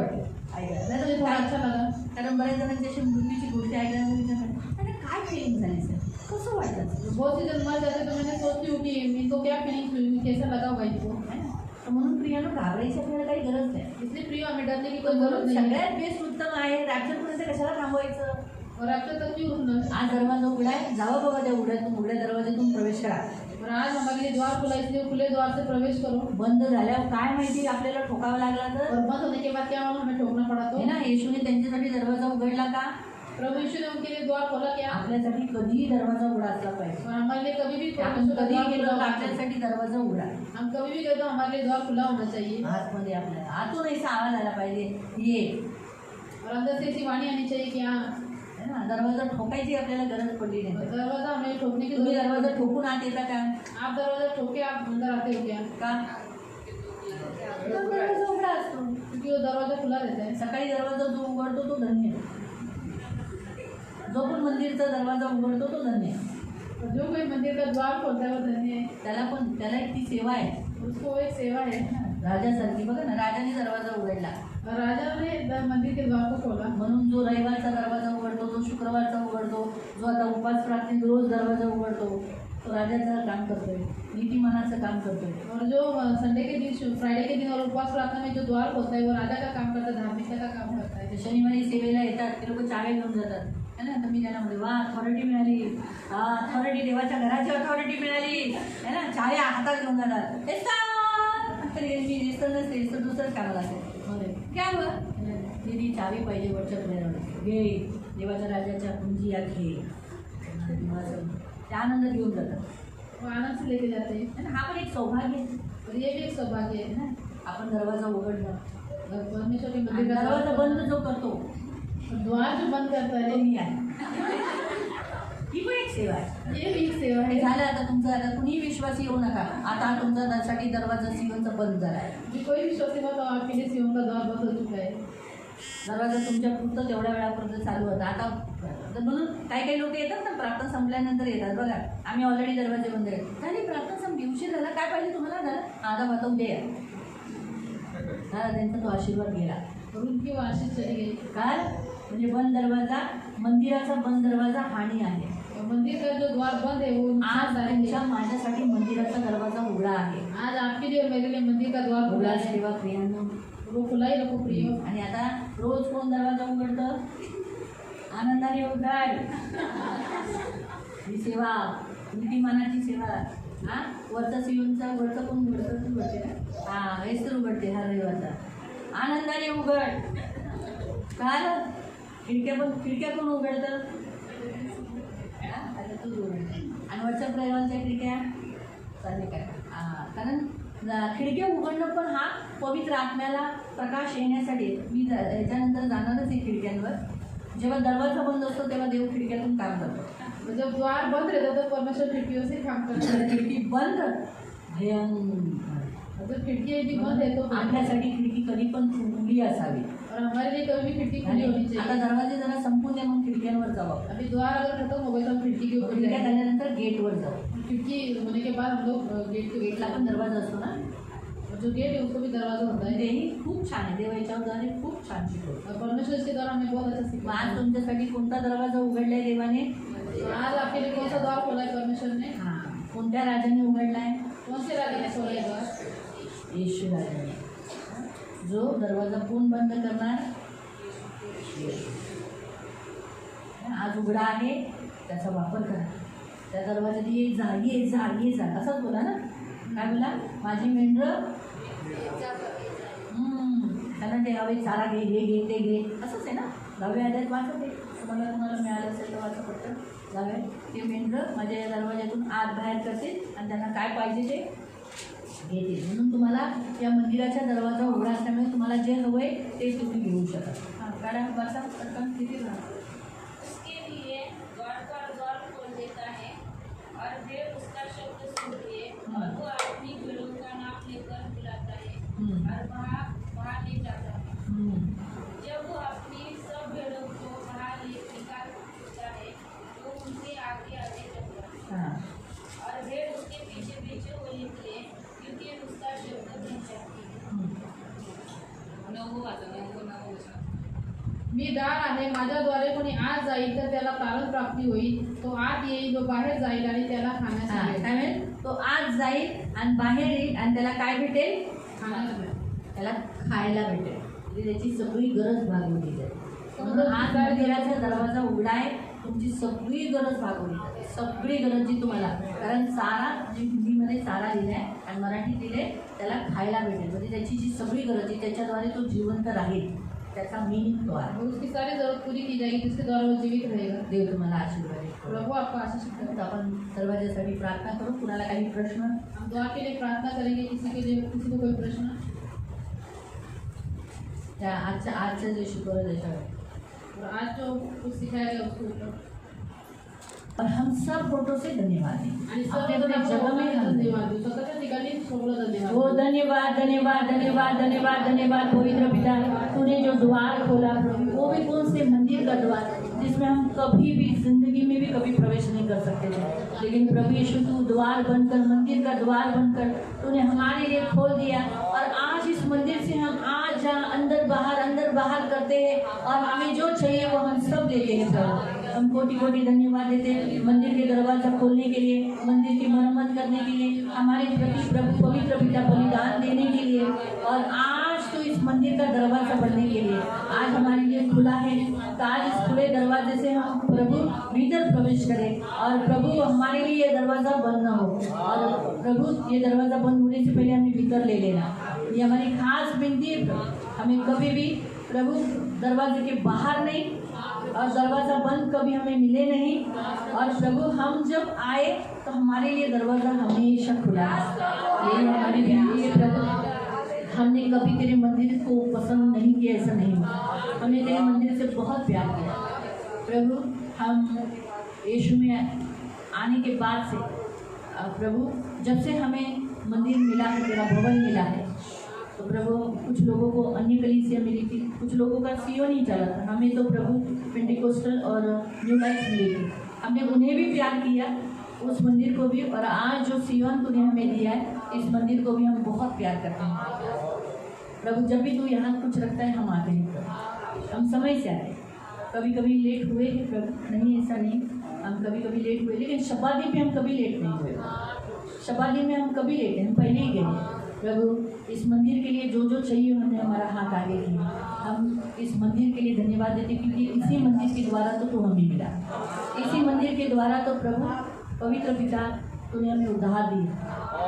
मुझे थोड़ा अच्छा लगा, कारण बऱ्याच जणांची अशी मृत्यूची गोष्टी ऐकल्यानंतर काय फिलिंग झाली सर, कसं वाटतं. बहुत सी जन मर जाते तो मैंने सोचती हूँ कि इनको क्या फीलिंग्स हुई, कैसा लगा होगा इनको। तर म्हणून प्रियानं घाबरायची आपल्याला काही गरज नाही. इसलिए प्रिय हमें डरने की कोई जरूरत नहीं है। सगळ्यात बेस्ट उत्तम आहे रॅप्चरपर्यंत कशाला थांबवायचं. और आपसे तक क्यों रुकना। आज दरवाजा उघडा आहे, जावा बाबा त्या उघड्या दरवाजातून प्रवेश करा. और आज हमारे लिए द्वार खुला, इसलिए खुले द्वार से प्रवेश करो। बंद झाल्यावर काय माहिती आपल्याला ठोकावा लागला तर, और बंद होने के बाद क्या मालूम हमें ठोकना पड़ा तो। है ना. येशूने त्यांच्यासाठी दरवाजा उघडला का, प्रभु यीशु ने उनके लिए द्वार खोला क्या। आपल्यासाठी कधीही दरवाजा उघडा असला पाहिजे. और हमारे लिए कभी भी आपण परमेश्वर का कधी द्वार गेलो खुला तर होना चाहिए। आपल्यासाठी दरवाजा उघडा. हम कभी भी गए तो हमारे लिए द्वार खुला होना चाहिए। आतमध्ये आपल्याला आतून ऐसा आवाज आला पाहिजे ये, और अंदर से ऐसी वाणी आनी चाहिए कि हाँ, है ना. दरवाजा ठोकायची आपल्याला गरज पडली नाही. दरवाजा हमें ठोकने की तुम्ही जरूरत दरवाजा नहीं। ठोकून आत येता का, आप दरवाजा ठोके आप अंदर आते हो क्या। का तर दरवाजा उघडा असतो. क्योंकि वो दरवाजा खुला रहता है। सकाळी दरवाजा जो उघडतो तो धन्य, जो पण मंदिरचा दरवाजा उघडतो तो धन्य. और जो कोई मंदिर का द्वार खोलता है वो धन्य है। त्याला एक ती सेवा आहे. उसको एक सेवा है। राजासारखी बघा ना, राजाने दरवाजा उघडला और राजा ने मंदिर के द्वार को खोला। म्हणून जो रविवारचा दरवाजा उघडतो, जो शुक्रवारचा उघडतो, जो आता उपास प्रार्थनेत रोज दरवाजा उघडतो, तो राजाचं काम करतोय, नीतिमानाचं काम करतोय. और जो संडे के दिन, फ्राइडे के दिन और उपवास प्रार्थना में जो द्वार खोलता है वो राजा का काम करता है, धार्मिकता का काम करता है। ते शनिवारी सेवेला येतात, ते लोक चावे घेऊन जातात, है ना. तर मी त्यांना म्हणते वा अथॉरिटी मिळाली, हा अथॉरिटी, देवाच्या घराची अथॉरिटी मिळाली, है ना. चावे हातात घेऊन जातात. मी दिसत नसते, दिसतं दुसरंच कामाला असेल. क्या हुआ, दीदी चावी पाहिजे वरच्या पुण्यावर, घे देवाच्या राजाच्या कुंजी या घे, त्या आनंद घेऊन जातात. वो आनंद से लेके जाते हैं। है ना. हा पण एक सौभाग्य आहे. और ये भी एक सौभाग्य है ना। आपण दरवाजा उघडला, और परमेश्वर के आणि मंदिर का दरवाजा द्वार बंद जो करतो द्वार जो बंद करता तो है मी आहे. ही पण एक सेवा आहे. ये भी एक सेवा हे है. झालं आता तुमचं. आता कुणी विश्वासी येऊ नका. आता तुमच्यासाठी दरवाजा सियोनचा बंद झाला आहे. कि कोई विश्वासी मत हो, आपके लिए सियोन का द्वार बंद हो चुका है. दरवाजा तुमच्या पुरतं तेवढ्या वेळापर्यंत चालू होता. आता म्हणून काही लोक येतात ना, प्रार्थना संपल्यानंतर येतात बघा, आम्ही ऑलरेडी दरवाजे बंद आहेत. नाही प्रार्थना संपली, उशीर झाला, काय पाहिजे तुम्हाला झालं, आता आता उद्या या. त्यांचा तो आशीर्वाद गेला. और उनकी वो आशीष चली गई. काय म्हणजे बंद दरवाजा, मंदिराचा बंद दरवाजा हानी आहे. और मंदिर का जो द्वार बंद है वो आज नुकसानदायक तुमच्या है. माझ्यासाठी मंदिराचा दरवाजा उघडा आहे. आज आपके लिए और मेरे लिए मंदिर का द्वार खुला उघडा है. सेवा क्रियांनो. वो खुला ही रखो प्रियो. आणि आता रोज कोण दरवाजा उघडतं? आनंदाने उघडाल. ही सेवा, तुमची मनाची सेवा. हां, वरचं सियोनचं वरचं कोण उघडतं? तू उघडते ना. हां, हेच तर उघडते हा रविवारचा. आनंदाने उघड. काय खिडक्या कोण उघडतं? आता तूच उघड. आणि वरच्या रविवारच्या खिडक्या चालले काय? हां, कारण खिडक्या उघडणं पण हा पवित्र आत्म्याला प्रकाश येण्यासाठी. मी याच्यानंतर जाणारच आहे खिडक्यांवर. जेव्हा दरवाजा बंद असतो तेव्हा देव खिडक्यातून काम करतो. जब द्वार बंद रहता तो परमेश्वर खिड़कियों से काम करता है. खिडकी बंद, भयंकर. जब खिड़की यदि बंद है तो आपल्यासाठी खिडकी कधी पण खुली असावी. और हमारे लिए कभी भी खिड़की खुली होनी आता चाहिए. दरवाजे जरा संपून दे, मग खिडक्यांवर जाऊ. अभी द्वार अगर खत्म हो गए तो हम खिड़की के ऊपर खिडक्या जाएंगे. झाल्यानंतर गेटवर जाऊ. खिड़की होने के बाद हम लोग गेट के गेटला पण दरवाजा असतो ना. और जो गेट है उसको भी दरवाजा होता है. तेही खूप छान आहे. देव याच्याद्वारे खूप छान शिकवतो. और परमेश्वर इसके द्वारा हमें बहुत अच्छा मग सीखा. आज तुमच्यासाठी कोणता दरवाजा उघडलाय देवाने? आज आपके लिए कौन सा द्वार खोला है परमेश्वर ने? हां, कोणत्या राजाने उघडलाय? कौन से राजा ने खोला है द्वार? येशू राजाने. जो दरवाजा कोण बंद करणार? आज उघडा आहे, त्याचा वापर करा. त्या दरवाजात ये जा ये जा ये जा असंच बोला ना. काय बोला? माझी मेंढरं त्यांना ते हवे, चारा घे, हे घे, ते घे, असंच आहे ना. 10व्या अध्यायात वाचत आहे. तुम्हाला मिळालं असेल तर वाचा फक्त. 10व्या ते मेंढरं माझ्या या दरवाज्यातून आत बाहेर करते आणि त्यांना काय पाहिजे ते घेते. म्हणून तुम्हाला या मंदिराच्या दरवाजा उघडा असल्यामुळे तुम्हाला जे हवं आहे ते तुम्ही घेऊ शकता. हां, काढा वाचा पटकन. किती राहणार? उसके लिए द्वार पर द्वार खोल देता है और भेड़ उसका शब्द सुनती है और वो अपनी भेड़ों का नाम लेकर बुलाता है और बाहर ले जाता है. जब वो अपनी सब भेड़ों को बाहर निकालता है तो उनके आगे आगे चलता है हां, और भेड़ उसके पीछे पीछे वो निकले क्योंकि उसका शब्द पहचानती है. मी दार आहे, माझ्याद्वारे कोणी आत जाईल तर त्याला प्राण प्राप्ती होईल. तो आत येईल, तो बाहेर जाईल आणि त्याला खाण्यास हां, मिळेल. काय मिळेल? तो आत जाईल आणि बाहेर येईल आणि त्याला काय भेटेल? खाण्यास मिळेल. त्याला खायला भेटेल. म्हणजे त्याची सगळी गरज भागवली जाईल. म्हणून आज मंदिराचा दरवाजा उघडा आहे, तुमची सगळी गरज भागवली जाते. सगळी गरज जी तुम्हाला, कारण चारा म्हणजे हिंदीमध्ये चारा लिहिला आहे आणि मराठीत लिहिले त्याला खायला भेटेल. म्हणजे त्याची जी सगळी गरज आहे त्याच्याद्वारे तो जिवंत राहील. त्याचा मीनिंग तो आहे. और उसकी सारी जरूरत पूरी की जाएगी जिसके द्वारा वो जीवित रहेगा. देव तुम्हाला आशीर्वाद देईल. प्रभु आपको आशीष करे. तर आपण दरवाजासाठी प्रार्थना करू. कुणाला काही प्रश्न? हम दुआ के लिए प्रार्थना करेंगे. किसी को कोई प्रश्न? त्या आजचं जे शिकवलं त्याच्यावर. और आज जो कुछ सिखाया गया उसके ऊपर. और हम सब फोटो से धन्यवाद दें. आणि अपने अपने जगह में हम धन्यवाद देऊ. स्वतःच्या ठिकाणी सगळं धन्यवाद. वो धन्यवाद धन्यवाद धन्यवाद धन्यवाद धन्यवाद पवित्र पिता, तूने जो द्वार खोला प्रभु, वो भी कौन से मंदिर का द्वार जिसमें हम कभी भी जिंदगी में भी कभी प्रवेश नहीं कर सकते थे. लेकिन प्रभु यीशु तू द्वार बनकर, मंदिर का द्वार बनकर तूने हमारे लिए खोल दिया. और आज इस मंदिर से हम आज जहाँ अंदर बाहर करते हैं और हमें जो चाहिए वो हम सब लेते हैं प्रभु. हम कोटि कोटि धन्यवाद देते हैं मंदिर के दरवाजा खोलने के लिए, मंदिर की मरम्मत करने के लिए, हमारे प्रति प्रभु पवित्र पिता बलिदान देने के लिए, और आज तो इस मंदिर का दरवाजा बनने के लिए आज हमारे लिए खुला है. तो आज इस खुले दरवाजे से हम प्रभु भीतर प्रवेश करें और प्रभु हमारे लिए ये दरवाज़ा बंद ना हो. और प्रभु ये दरवाज़ा बंद होने से पहले हमें भीतर ले लेना, ये हमारी खास विनती है प्रभु. हमें कभी भी प्रभु दरवाजे के बाहर नहीं और दरवाज़ा बंद कभी हमें मिले नहीं. और प्रभु हम जब आए तो हमारे लिए दरवाज़ा हमेशा खुला है. ये हमारी विनती है प्रभु. हमने कभी तेरे मंदिर को पसंद नहीं किया, ऐसा नहीं हुआ. हमने तेरे मंदिर से बहुत प्यार किया प्रभु. हम यीशु में आने के बाद से प्रभु जब से हमें मंदिर मिला है, तेरा भवन मिला है, तो प्रभु कुछ लोगों को अन्य कलीसिया मिली थी, कुछ लोगों का सीओ नहीं चला था, हमें तो प्रभु पेंटिकोस्टल और न्यू लाइफ मिली थी। हमने उन्हें भी प्यार किया, उस मंदिर को भी, और आज जो सीओन तूने हमें दिया है इस मंदिर को भी हम बहुत प्यार करते हैं प्रभु। जब भी तू यहाँ कुछ रखता है हम आते हैं प्रभु, हम समय से आते हैं। कभी कभी लेट हुए हैं प्रभु, नहीं ऐसा नहीं, हम कभी कभी लेट हुए, लेकिन शब्बादी पे हम कभी लेट नहीं हुए। शब्बादी में हम कभी लेट हैं, हम पहले ही गए प्रभु। इस मंदिर के लिए जो जो चाहिए उन्होंने हमारा हाथ आगे किया। हम इस मंदिर के लिए धन्यवाद देते क्योंकि इसी मंदिर के द्वारा तो हमें मिला, इसी मंदिर के द्वारा तो प्रभु पवित्र पिता तूने हमें उद्धार दिया,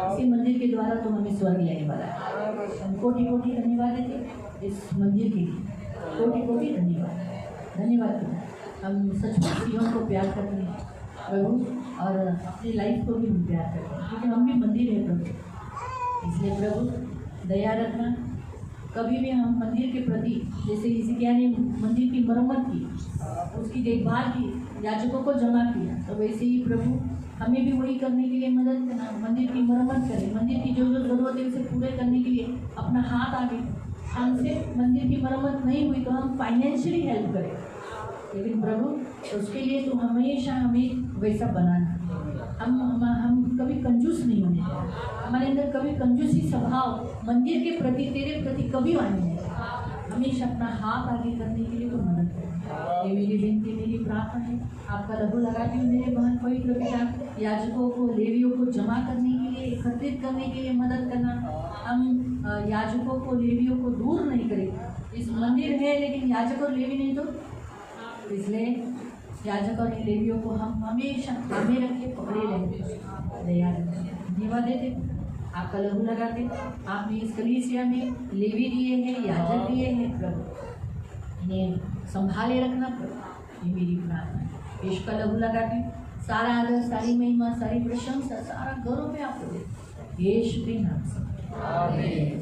इसी मंदिर के द्वारा तो हमें स्वर्ग लेने वाला है। हम कोटि कोटि धन्यवाद देते इस मंदिर के लिए, कोटि कोटि धन्यवाद, धन्यवाद पिता। हम सचमुच सीओन को प्यार करते हैं प्रभु, और अपनी लाइफ को भी हम प्यार करते हैं क्योंकि हम भी मंदिर है प्रभु। इसलिए प्रभु दया रखना, कभी भी हम मंदिर के प्रति, जैसे हिजकिय्याह ने मंदिर की मरम्मत की, उसकी देखभाल की, याजकों को जमा किया, तो वैसे ही प्रभु हमें भी वही करने के लिए मदद करना, मंदिर की मरम्मत करें, मंदिर की जो जो ज़रूरत है उसे पूरे करने के लिए अपना हाथ आगे। हमसे मंदिर की मरम्मत नहीं हुई तो हम फाइनेंशियली हेल्प करें, लेकिन प्रभु उसके लिए तो हमेशा हमें वैसा बनाना। हम कभी कंजूस नहीं होने, हमारे अंदर कभी कंजूसी स्वभाव मंदिर के प्रति, तेरे प्रति कभी आने नहीं, हमेशा अपना हाथ आगे करने के लिए तो मदद करें। ये मेरी विनती, मेरी प्रार्थना है। आपका लहू लगाती हूँ मेरे बहन पवित्र पिता, याजकों को, लेवियों को जमा करने के लिए, एकत्रित करने के लिए मदद करना। हम याजकों को, लेवियों को दूर नहीं करें। इस मंदिर है लेकिन याजक और लेवी नहीं, तो इसलिए याजक और लेवियों को हम हमेशा थामे रखे, पकड़े रहेंगे, दया रखें, धन्यवाद देते। आपका लहू लगाते, आपने इस कलीसिया में लेवी दिए हैं, याजक दिए हैं प्रभु, इन्हें संभाले रखना प्रभु, ये मेरी प्रार्थना है। यीशु का लहू लगाते, सारा आदर, सारी महिमा, सारी प्रशंसा, सारा गौरव में आपको देते, यीशु के नाम से आमीन।